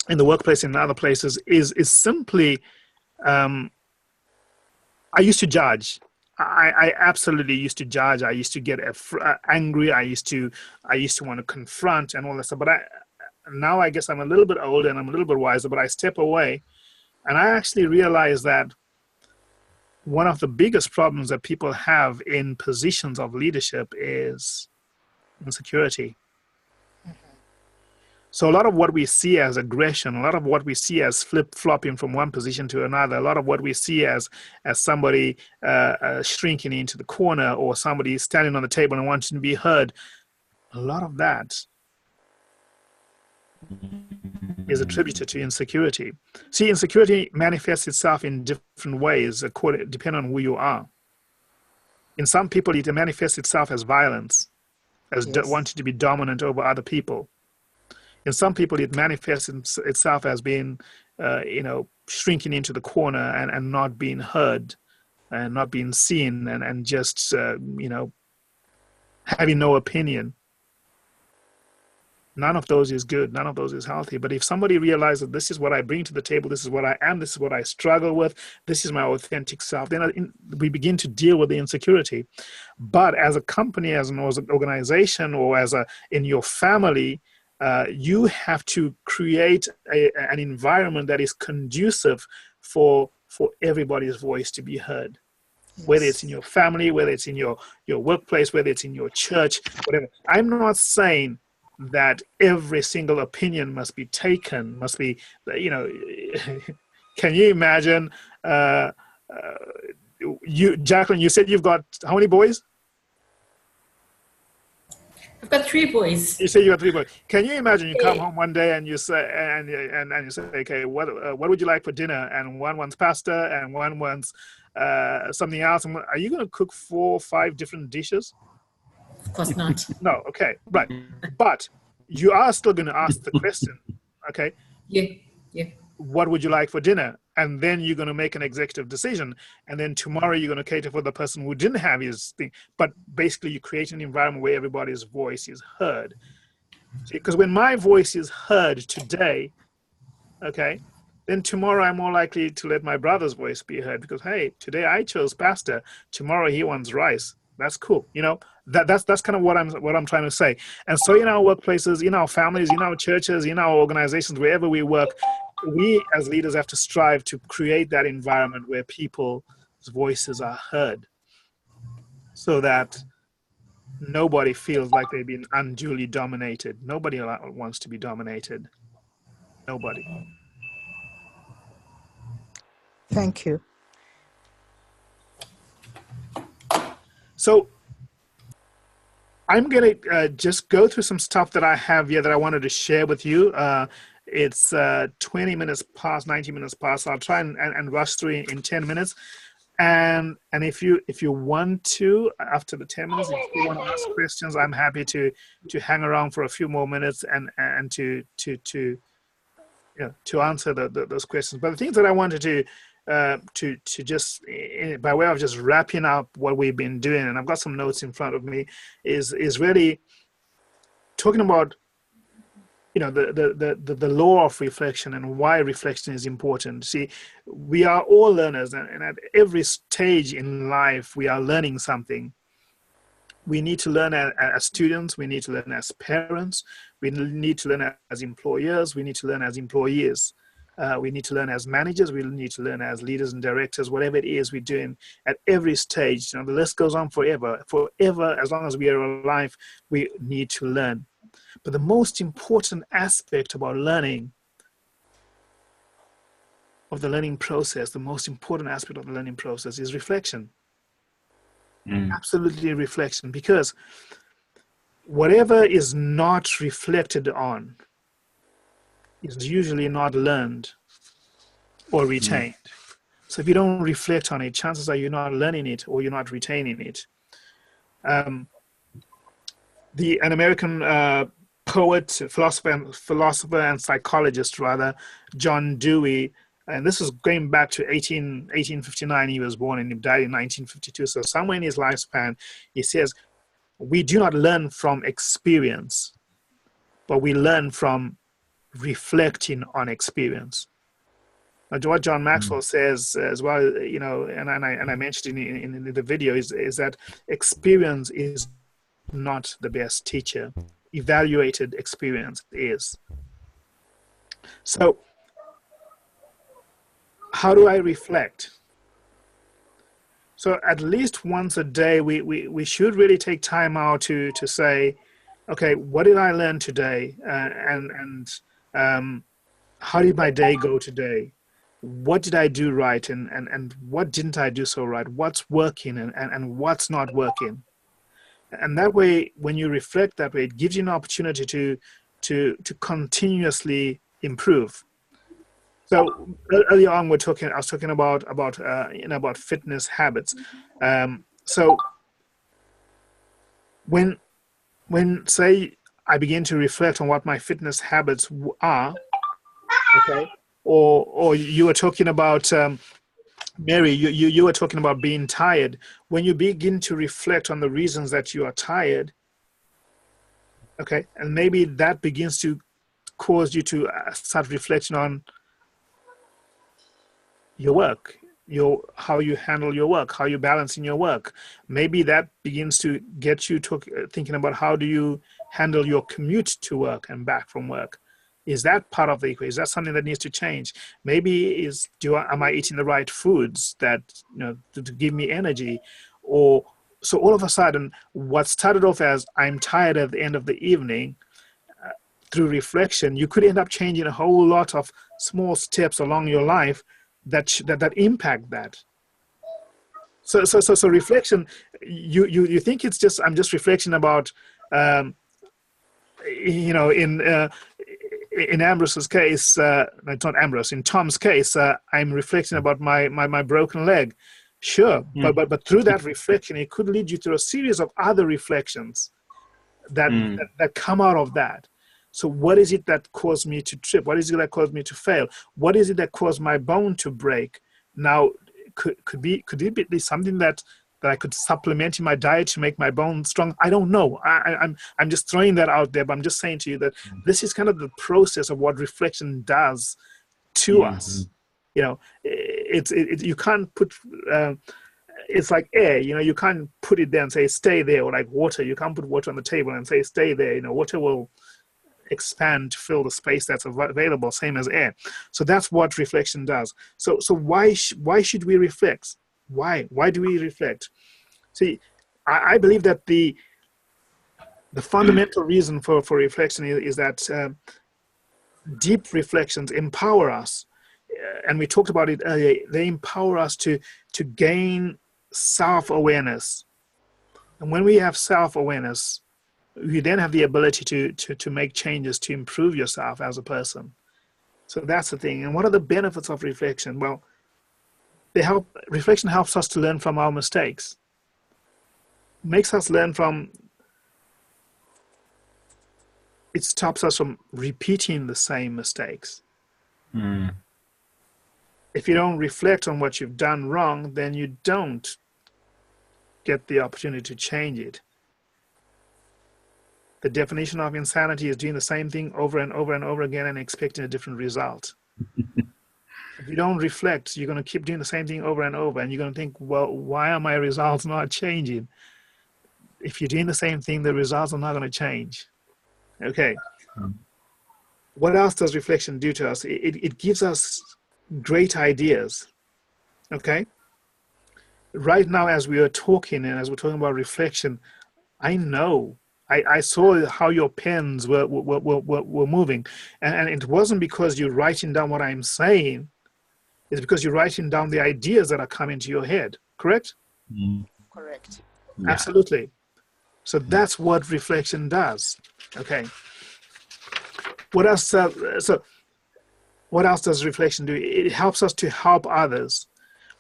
in the workplace and in other places, is simply, I used to judge. I absolutely used to judge. I used to get angry. I used to want to confront and all that stuff. But now I guess I'm a little bit older and I'm a little bit wiser, but I step away and I actually realize that one of the biggest problems that people have in positions of leadership is insecurity. So a lot of what we see as aggression, a lot of what we see as flip-flopping from one position to another, a lot of what we see as somebody shrinking into the corner or somebody standing on the table and wanting to be heard, a lot of that is attributed to insecurity. See, insecurity manifests itself in different ways depending on who you are. In some people, it manifests itself as violence, as wanting to be dominant over other people. In some people, it manifests itself as being, shrinking into the corner and not being heard and not being seen and just, having no opinion. None of those is good. None of those is healthy. But if somebody realizes that this is what I bring to the table, this is what I am, this is what I struggle with, this is my authentic self, then we begin to deal with the insecurity. But as a company, as an organization, or in your family, you have to create an environment that is conducive for everybody's voice to be heard. Yes. Whether it's in your family, whether it's in your workplace, whether it's in your church, whatever. I'm not saying that every single opinion must be taken, must be, can you imagine, Jacqueline, you said you've got how many boys? I've got 3 boys. You say you got 3 boys. Can you imagine you come home one day and you say, and you say, okay, what would you like for dinner? And one wants pasta and one wants something else. And are you going to cook 4 or 5 different dishes? Of course not. No, okay, right. But you are still going to ask the question, okay? Yeah. What would you like for dinner? And then you're going to make an executive decision. And then tomorrow you're going to cater for the person who didn't have his thing. But basically you create an environment where everybody's voice is heard. Because when my voice is heard today, okay, then tomorrow I'm more likely to let my brother's voice be heard because, hey, today I chose pasta. Tomorrow he wants rice. That's cool. That's kind of what I'm trying to say. And so in our workplaces, in our families, in our churches, in our organizations, wherever we work, we as leaders have to strive to create that environment where people's voices are heard so that nobody feels like they've been unduly dominated. Nobody wants to be dominated. Nobody. Thank you. So I'm going to just go through some stuff that I have here that I wanted to share with you. It's 20 minutes past, 90 minutes past. I'll try and rush through in 10 minutes. And if you want to, after the 10 minutes, if you want to ask questions, I'm happy to hang around for a few more minutes and to answer those questions. But the things that I wanted to just, by way of just wrapping up what we've been doing, and I've got some notes in front of me, is really talking about, you know, the law of reflection and why reflection is important. See, we are all learners, and at every stage in life, we are learning something. We need to learn as students, we need to learn as parents, we need to learn as employers, we need to learn as employees. We need to learn as managers, we need to learn as leaders and directors, whatever it is we're doing at every stage. You know, the list goes on forever. Forever, as long as we are alive, we need to learn. But the most important aspect about learning, of the learning process, the most important aspect of the learning process is reflection. Absolutely reflection, because whatever is not reflected on is usually not learned or retained. So if you don't reflect on it, chances are you're not learning it or you're not retaining it. An American poet, philosopher and psychologist, rather, John Dewey, and this is going back to 1859, he was born, and he died in 1952. So somewhere in his lifespan, he says, we do not learn from experience, but we learn from reflecting on experience. Now, what John Maxwell says as well, you know, and I mentioned in the video, is that experience is not the best teacher. Evaluated experience is. So how do I reflect? So at least once a day, we should really take time out to say, okay, what did I learn today? And how did my day go today? What did I do right? And what didn't I do so right? What's working and what's not working? And that way, when you reflect that way, it gives you an opportunity to continuously improve. So earlier on, I was talking about fitness habits. So when say I begin to reflect on what my fitness habits are, okay, or you were talking about Mary, you were talking about being tired. When you begin to reflect on the reasons that you are tired, okay, and maybe that begins to cause you to start reflecting on your work, how you handle your work, how you're balancing your work. Maybe that begins to get you thinking about how do you handle your commute to work and back from work. Is that part of the equation? Is that something that needs to change? Maybe am I eating the right foods that, you know, to give me energy? Or so all of a sudden, what started off as I'm tired at the end of the evening, through reflection, you could end up changing a whole lot of small steps along your life that impact that. So reflection, you think it's just, I'm just reflecting about, you know, in Ambrose's case, it's not Ambrose, in Tom's case, I'm reflecting about my broken leg. Sure, but through that reflection, it could lead you to a series of other reflections that come out of that. So what is it that caused me to trip? What is it that caused me to fail? What is it that caused my bone to break? Now, could it be something that I could supplement in my diet to make my bones strong? I don't know. I'm just throwing that out there, but I'm just saying to you that this is kind of the process of what reflection does to us. You know, you can't put, it's like air, you know, you can't put it there and say, stay there, or like water. You can't put water on the table and say, stay there. You know, water will expand to fill the space that's available, same as air. So that's what reflection does. So why should we reflect? Why do we reflect? See, I believe that the fundamental reason for reflection is that deep reflections empower us, and we talked about it earlier. They empower us to gain self-awareness, and when we have self-awareness, you then have the ability to make changes to improve yourself as a person. So that's the thing. And what are the benefits of reflection? Well, reflection helps us to learn from our mistakes. Makes us learn from, it stops us from repeating the same mistakes. If you don't reflect on what you've done wrong, then you don't get the opportunity to change it. The definition of insanity is doing the same thing over and over and over again and expecting a different result. If you don't reflect, you're going to keep doing the same thing over and over, and you're going to think, well, why are my results not changing? If you're doing the same thing, the results are not going to change. Okay. What else does reflection do to us? It gives us great ideas. Okay. Right now, as we are talking and as we're talking about reflection, I know I saw how your pens were moving, and it wasn't because you're writing down what I'm saying. It's because you're writing down the ideas that are coming to your head. Correct? Correct. Yeah. Absolutely. So that's what reflection does. Okay. What else? So what else does reflection do? It helps us to help others.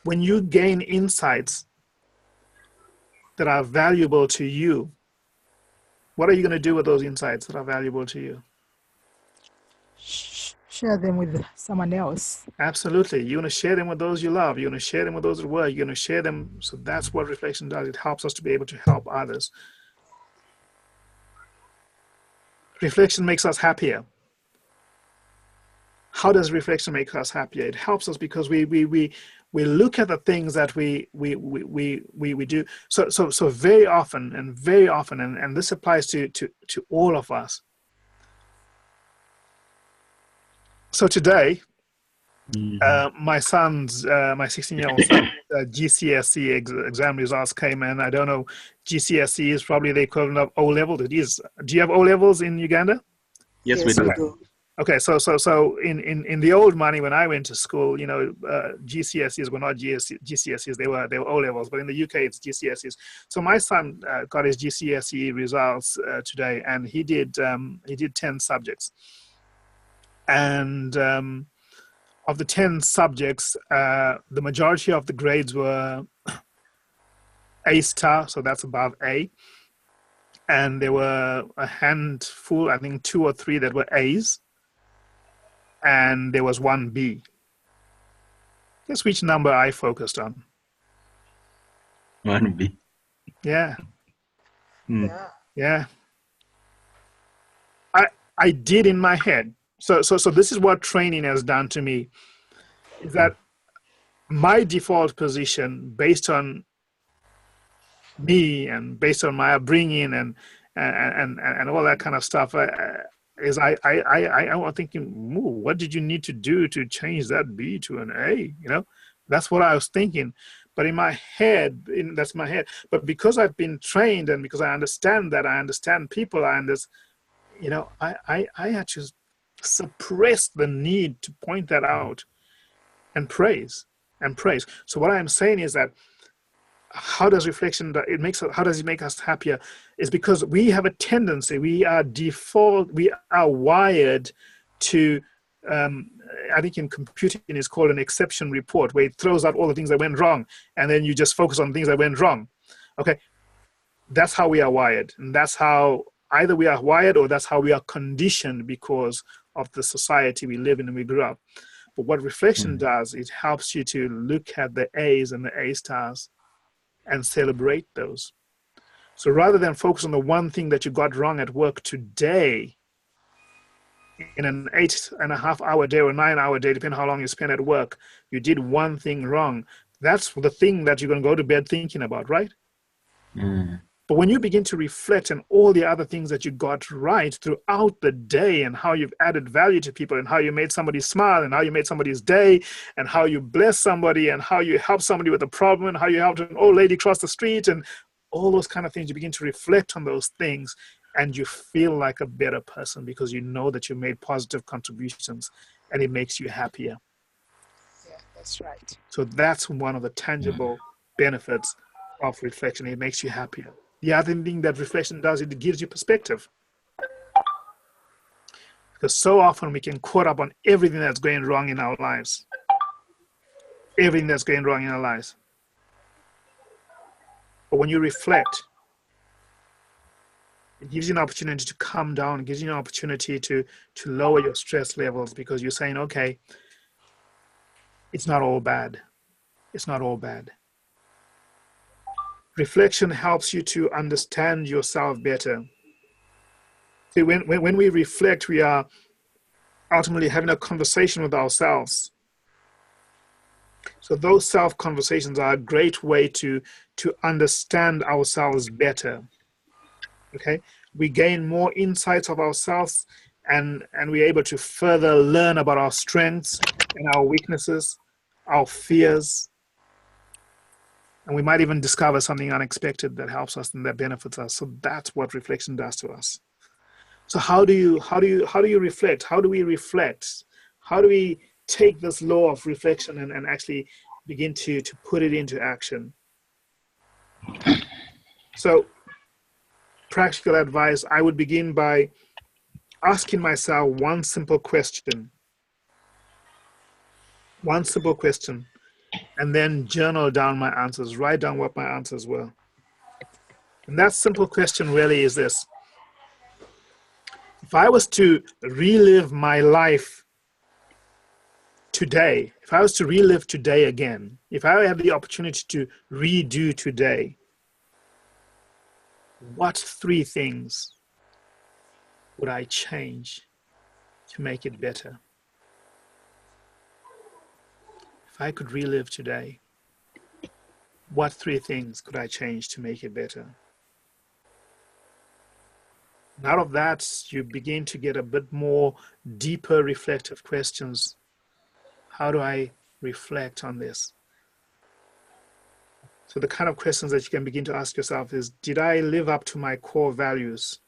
When you gain insights that are valuable to you, what are you going to do with those insights that are valuable to you? Share them with someone else. Absolutely. You're going to share them with those you love. You're going to share them with those at work. You're going to share them. So that's what reflection does. It helps us to be able to help others. Reflection makes us happier. How does reflection make us happier? It helps us because we look at the things that we do. So very often, and this applies to all of us. So today, my 16-year-old son, GCSE exam results came in. I don't know, GCSE is probably the equivalent of O-level. It is. Do you have O-levels in Uganda? Yes, we do. Okay, so in the old money when I went to school, you know, GCSEs were not GCSEs, they were O-levels, but in the UK it's GCSEs. So my son got his GCSE results today, and he did 10 subjects. And of the 10 subjects, the majority of the grades were A star, so that's above A. And there were a handful, I think 2 or 3 that were A's. And there was 1 B. Guess which number I focused on? 1 B. Yeah. Yeah. I did in my head. So this is what training has done to me, is that my default position based on me and based on my upbringing and all that kind of stuff is I was thinking, what did you need to do to change that B to an A? You know, that's what I was thinking. But in my head, that's my head. But because I've been trained and because I understand that, I understand people, I understand, you know, I had to suppress the need to point that out and praise. So what I'm saying is that how does reflection, how does it make us happier? Is because we have a tendency, we are wired to, I think in computing it's called an exception report, where it throws out all the things that went wrong, and then you just focus on things that went wrong. Okay, that's how we are wired, and that's how either we are wired or that's how we are conditioned because of the society we live in and we grew up. But what reflection does, it helps you to look at the A's and the A stars and celebrate those. So rather than focus on the one thing that you got wrong at work today, in an 8.5-hour day or 9-hour day, depending on how long you spend at work, you did one thing wrong. That's the thing that you're going to go to bed thinking about, right? But when you begin to reflect on all the other things that you got right throughout the day and how you've added value to people and how you made somebody smile and how you made somebody's day and how you blessed somebody and how you helped somebody with a problem and how you helped an old lady cross the street and all those kind of things, you begin to reflect on those things and you feel like a better person because you know that you made positive contributions and it makes you happier. Yeah, that's right. So that's one of the tangible benefits of reflection. It makes you happier. The other thing that reflection does, it gives you perspective. Because so often we can caught up on everything that's going wrong in our lives. Everything that's going wrong in our lives. But when you reflect, it gives you an opportunity to calm down, it gives you an opportunity to lower your stress levels, because you're saying, okay, it's not all bad. It's not all bad. Reflection helps you to understand yourself better. See, when we reflect, we are ultimately having a conversation with ourselves. So those self-conversations are a great way to understand ourselves better. Okay, we gain more insights of ourselves, and we're able to further learn about our strengths and our weaknesses, our fears, and we might even discover something unexpected that helps us and that benefits us. So that's what reflection does to us. So how do you reflect? How do we reflect? How do we take this law of reflection and actually begin to put it into action? So practical advice, I would begin by asking myself one simple question. One simple question. And then journal down my answers. Write down what my answers were. And that simple question really is this. If I was to relive my life today, if I was to relive today again, if I had the opportunity to redo today, what 3 things would I change to make it better? If I could relive today, what 3 things could I change to make it better? And out of that, you begin to get a bit more deeper reflective questions. How do I reflect on this? So the kind of questions that you can begin to ask yourself is, did I live up to my core values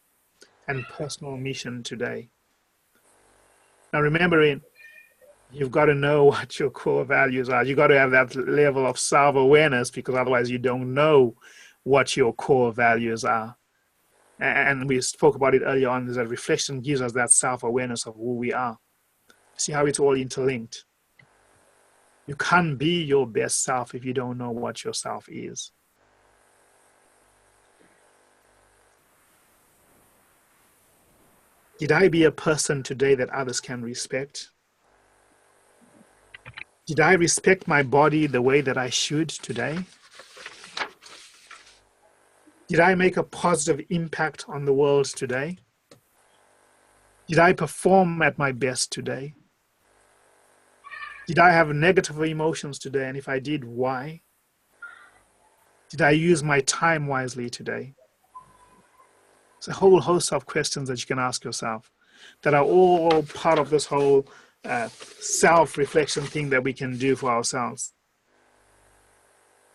and personal mission today? Now remembering, you've got to know what your core values are. You've got to have that level of self-awareness, because otherwise you don't know what your core values are. And we spoke about it earlier on, is that reflection gives us that self-awareness of who we are. See how it's all interlinked. You can't be your best self if you don't know what your self is. Did I be a person today that others can respect? Did I respect my body the way that I should today? Did I make a positive impact on the world today? Did I perform at my best today? Did I have negative emotions today? And if I did, why? Did I use my time wisely today? It's a whole host of questions that you can ask yourself that are all part of this whole self-reflection thing that we can do for ourselves.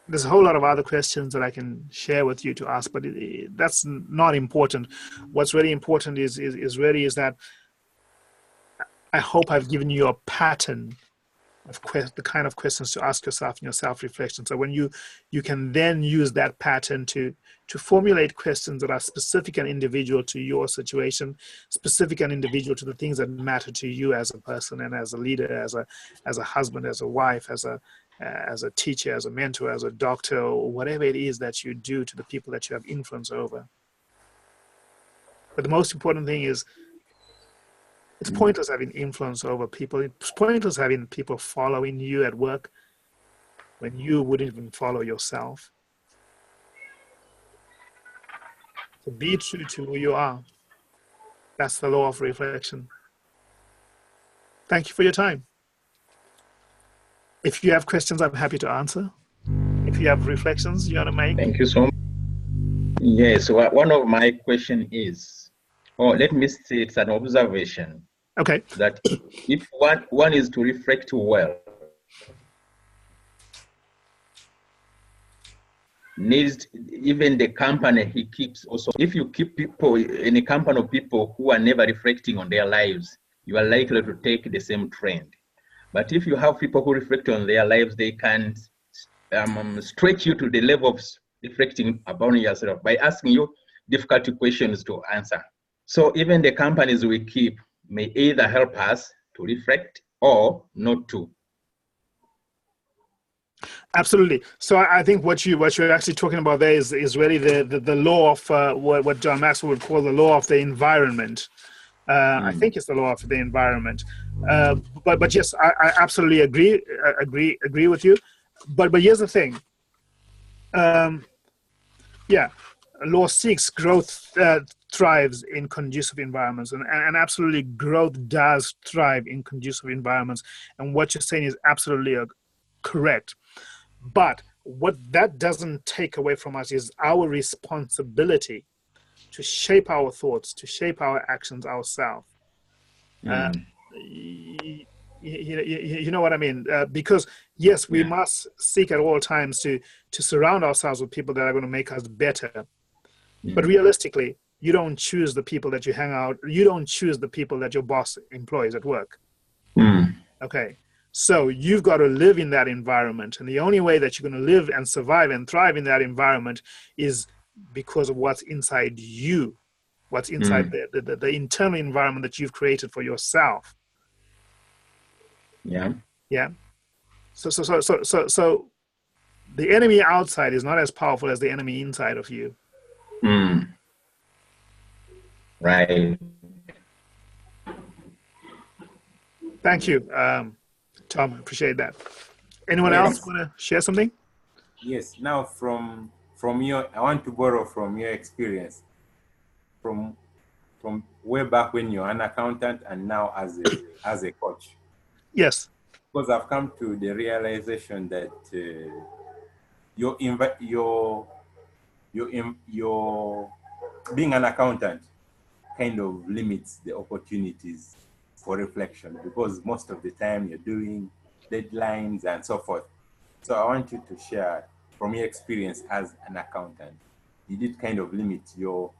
There's a whole lot of other questions that I can share with you to ask, but that's not important. What's really important is that I hope I've given you a pattern of the kind of questions to ask yourself in your self-reflection. So when you can then use that pattern to formulate questions that are specific and individual to your situation, specific and individual to the things that matter to you as a person and as a leader, as a husband, as a wife, as a teacher, as a mentor, as a doctor, or whatever it is that you do to the people that you have influence over. But the most important thing is, it's pointless having influence over people. It's pointless having people following you at work when you wouldn't even follow yourself. So be true to who you are. That's the law of reflection. Thank you for your time. If you have questions, I'm happy to answer. If you have reflections you want to make. Thank you so much. Yes, one of my question is, let me say it's an observation. Okay. That if one is to reflect well, needs even the company he keeps also. If you keep people in a company of people who are never reflecting on their lives, you are likely to take the same trend. But if you have people who reflect on their lives, they can stretch you to the level of reflecting upon yourself by asking you difficult questions to answer. So even the companies we keep, may either help us to reflect or not to. Absolutely. So I think what you're actually talking about there is really the law of what John Maxwell would call the law of the environment. I think it's the law of the environment. But yes, I absolutely agree with you. But here's the thing. Yeah, law 6, growth thrives in conducive environments, and absolutely growth does thrive in conducive environments. And what you're saying is absolutely correct. But what that doesn't take away from us is our responsibility to shape our thoughts, to shape our actions ourselves. You know what I mean? Because yes, we must seek at all times to surround ourselves with people that are going to make us better. But realistically, you don't choose the people that you hang out. You don't choose the people that your boss employs at work. Okay. So you've got to live in that environment. And the only way that you're going to live and survive and thrive in that environment is because of what's inside you, what's inside the internal environment that you've created for yourself. Yeah. So the enemy outside is not as powerful as the enemy inside of you. Right. Thank you, Tom. Appreciate that. Anyone else want to share something? Yes. Now, from your, I want to borrow from your experience, from way back when you're an accountant and now as a coach. Yes. Because I've come to the realization that your being an accountant kind of limits the opportunities for reflection, because most of the time you're doing deadlines and so forth. So I want you to share from your experience as an accountant. Did it kind of limit your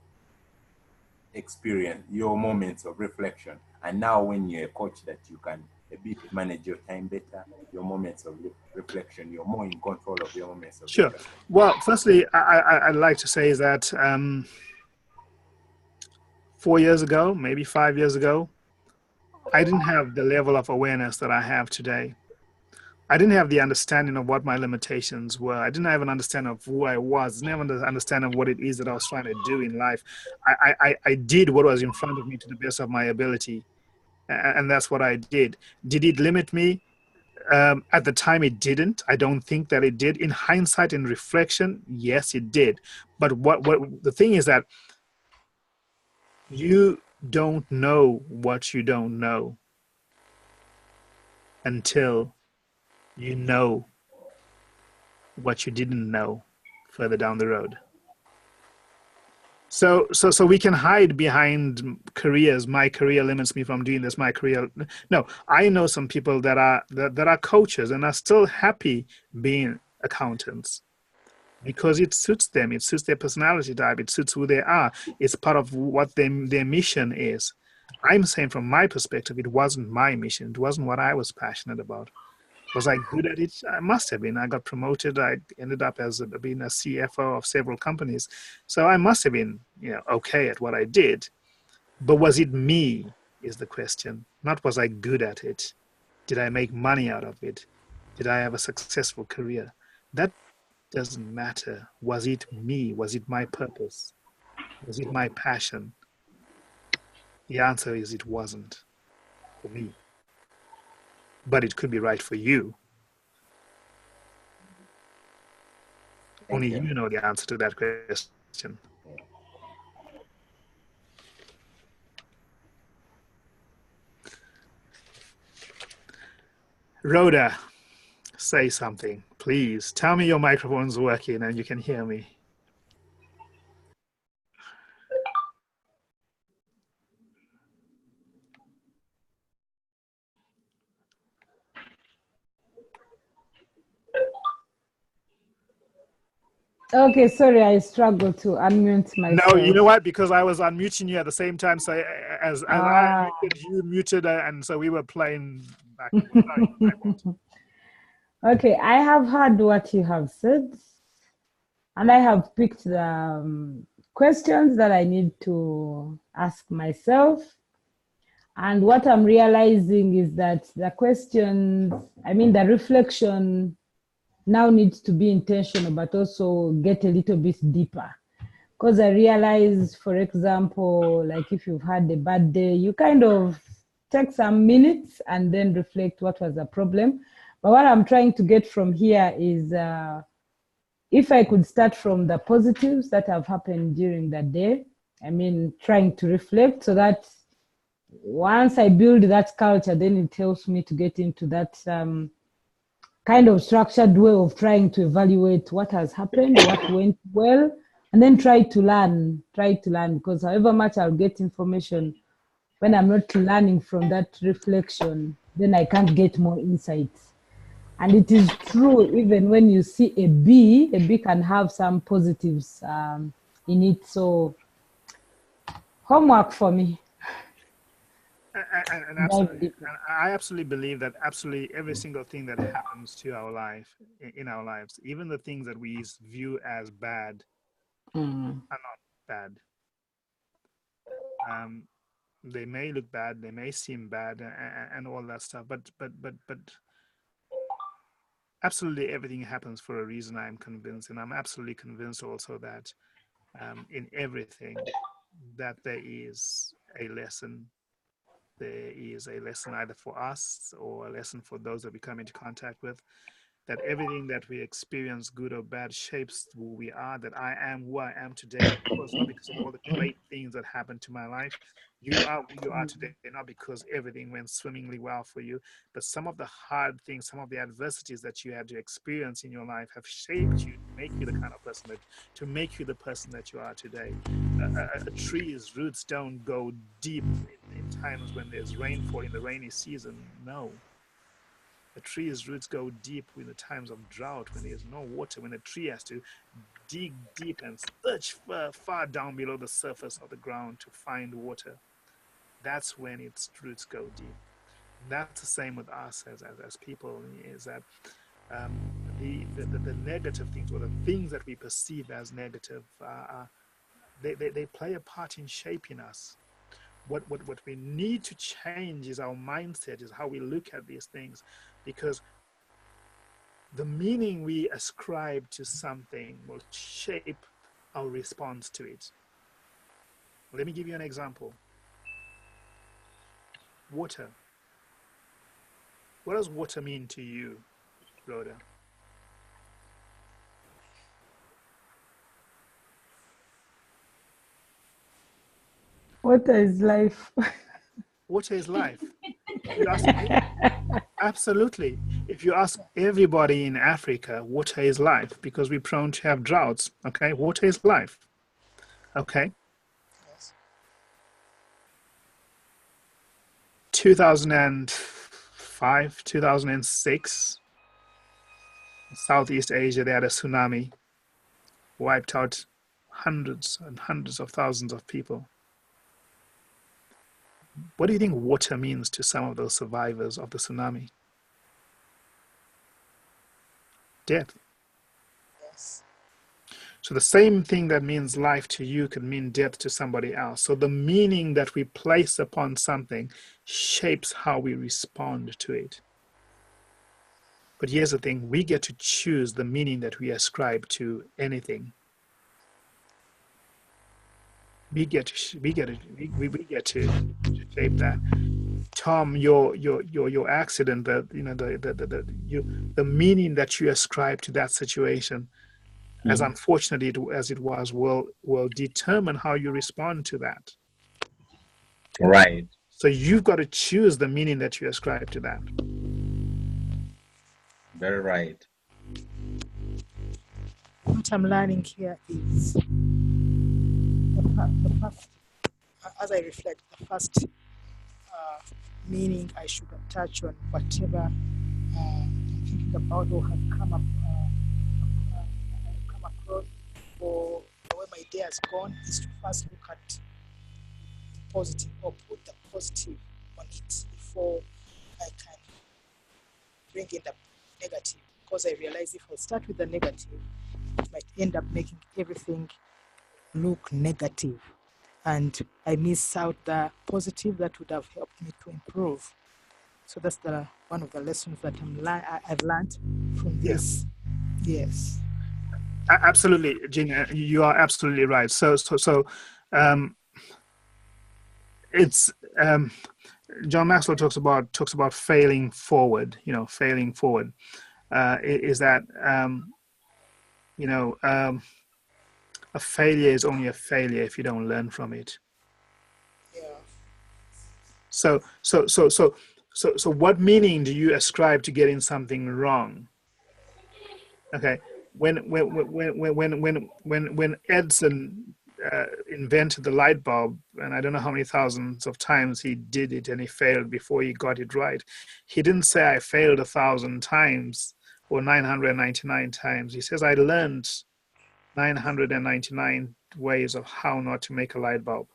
experience, your moments of reflection? And now when you're a coach, that you can a bit manage your time better, your moments of reflection, you're more in control of your moments of reflection. Sure. Well, firstly, I'd like to say is that 4 years ago, maybe 5 years ago, I didn't have the level of awareness that I have today. I didn't have the understanding of what my limitations were. I didn't have an understanding of who I was. I didn't have an understanding of what it is that I was trying to do in life. I did what was in front of me to the best of my ability. And that's what I did. Did it limit me? At the time, it didn't. I don't think that it did. In hindsight, in reflection, yes, it did. But what the thing is that you don't know what you don't know until you know what you didn't know further down the road. So we can hide behind careers. My career limits me from doing this. My career. No, I know some people that are coaches and are still happy being accountants because it suits them. It suits their personality type. It suits who they are. It's part of what their mission is. I'm saying from my perspective, it wasn't my mission. It wasn't what I was passionate about. Was I good at it? I must have been. I got promoted. I ended up as being a CFO of several companies. So I must have been, okay at what I did. But was it me is the question. Not was I good at it. Did I make money out of it? Did I have a successful career? That doesn't matter. Was it me? Was it my purpose? Was it my passion? The answer is it wasn't for me. But it could be right for you. Only you know the answer to that question. Rhoda, say something, please. Tell me your microphone's working and you can hear me. Okay, sorry, I struggled to unmute myself. No, you know what? Because I was unmuting you at the same time, so as I muted, you muted, and so we were playing back. Sorry. Okay, I have heard what you have said, and I have picked the questions that I need to ask myself. And what I'm realizing is that the questions, I mean, the reflection now needs to be intentional, but also get a little bit deeper. Because I realize, for example, like if you've had a bad day, you kind of take some minutes and then reflect what was the problem. But what I'm trying to get from here is if I could start from the positives that have happened during the day, I mean, trying to reflect so that once I build that culture, then it helps me to get into that kind of structured way of trying to evaluate what has happened, what went well, and then try to learn, because however much I'll get information, when I'm not learning from that reflection, then I can't get more insights. And it is true, even when you see a bee can have some positives in it. So homework for me. And absolutely, and I absolutely believe that absolutely every single thing that happens to our life, in our lives, even the things that we view as bad, are not bad. They may look bad, they may seem bad, and all that stuff, but absolutely everything happens for a reason. I'm convinced, and I'm absolutely convinced also that in everything that there is a lesson. There is a lesson either for us or a lesson for those that we come into contact with, that everything that we experience, good or bad, shapes who we are, that I am who I am today. Of course, not because of all the great things that happened to my life. You are who you are today, not because everything went swimmingly well for you, but some of the hard things, some of the adversities that you had to experience in your life have shaped you to make you the kind of person that you are today. A tree's roots don't go deep in times when there's rainfall in the rainy season. No. A tree's roots go deep in the times of drought, when there's no water, when a tree has to dig deep and search far down below the surface of the ground to find water. That's when its roots go deep. That's the same with us as people, is that the negative things, or the things that we perceive as negative, they play a part in shaping us. What we need to change is our mindset, is how we look at these things, because the meaning we ascribe to something will shape our response to it. Let me give you an example. Water. What does water mean to you, Rhoda? Water is life. Water is life. You ask absolutely. If you ask everybody in Africa, water is life, because we're prone to have droughts. Okay, water is life. Okay. Yes. 2005, 2006, Southeast Asia, they had a tsunami, wiped out hundreds and hundreds of thousands of people. What do you think water means to some of those survivors of the tsunami? Death. Yes. So the same thing that means life to you could mean death to somebody else. So the meaning that we place upon something shapes how we respond to it. But here's the thing, we get to choose the meaning that we ascribe to anything. We get to shape that. Tom, your accident, the meaning that you ascribe to that situation, as unfortunate as it was, will determine how you respond to that. Right. So you've got to choose the meaning that you ascribe to that. Very right. What I'm learning here is the first, as I reflect, the first meaning I should attach on whatever I'm thinking about or have come across, or the way my day has gone, is to first look at the positive, or put the positive on it before I can bring in the negative. Because I realize if I start with the negative, it might end up making everything look negative. and I miss out the positive that would have helped me to improve. So that's one of the lessons that I've learned from this. Yes. Absolutely, Gina, you are absolutely right. It's John Maxwell talks about failing forward. Failing forward is that a failure is only a failure if you don't learn from it. Yeah. So what meaning do you ascribe to getting something wrong? Okay, when Edison invented the light bulb, and I don't know how many thousands of times he did it and he failed before he got it right, he didn't say I failed 1,000 times or 999 times. He says I learned 999 ways of how not to make a light bulb.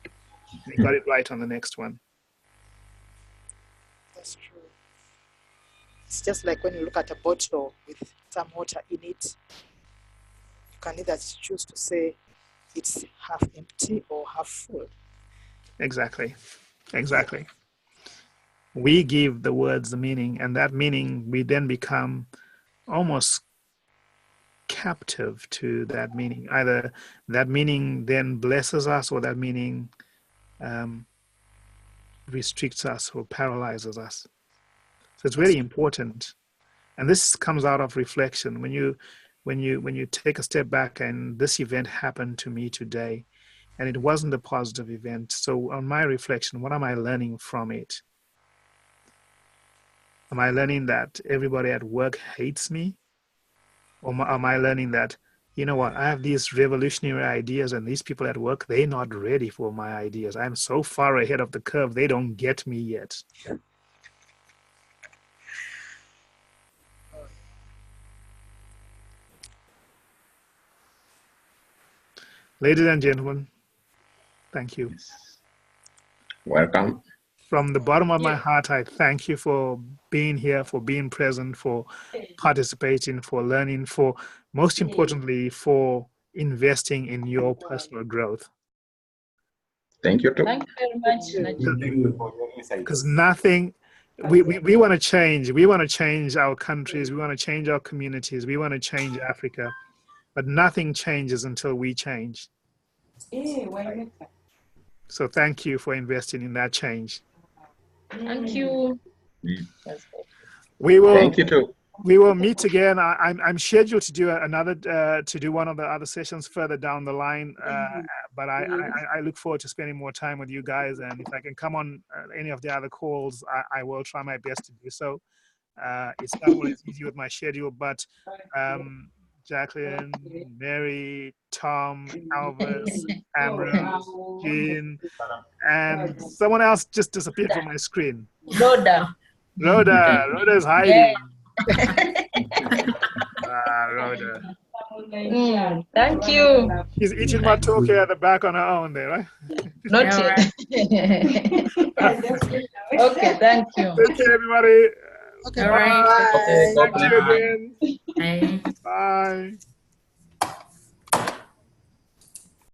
And he got it right on the next one. That's true. It's just like when you look at a bottle with some water in it, you can either choose to say it's half empty or half full. Exactly. We give the words the meaning, and that meaning we then become almost captive to that meaning. Either that meaning then blesses us, or that meaning restricts us or paralyzes us. So it's really important, and this comes out of reflection. When you take a step back, and this event happened to me today, and it wasn't a positive event. So on my reflection, what am I learning from it? Am I learning that everybody at work hates me? Or am I learning that, you know what, I have these revolutionary ideas and these people at work, they're not ready for my ideas. I'm so far ahead of the curve, they don't get me yet. Ladies and gentlemen, thank you. Welcome. From the bottom of my heart, I thank you for being here, for being present, for participating, for learning, for most importantly, for investing in your personal growth. Thank you too. Thank you very much, Naggib. Because nothing, we want to change. We want to change our countries. We want to change our communities. We want to change Africa. But nothing changes until we change. So thank you for investing in that change. Thank you. We will. Thank you too. We will meet again. I'm scheduled to do one of the other sessions further down the line, but I look forward to spending more time with you guys. And if I can come on any of the other calls, I will try my best to do so. It's not always easy with my schedule, but Jacqueline, Mary, Tom, Alvis, Ambrose, Jean, and someone else just disappeared from my screen. Rhoda's hiding. Rhoda. Thank you. She's eating matoke at the back on her own there, right? Not yet. Okay, thank you. Thank you, everybody. Okay, all right. Bye. Talk to you again. Bye. Bye.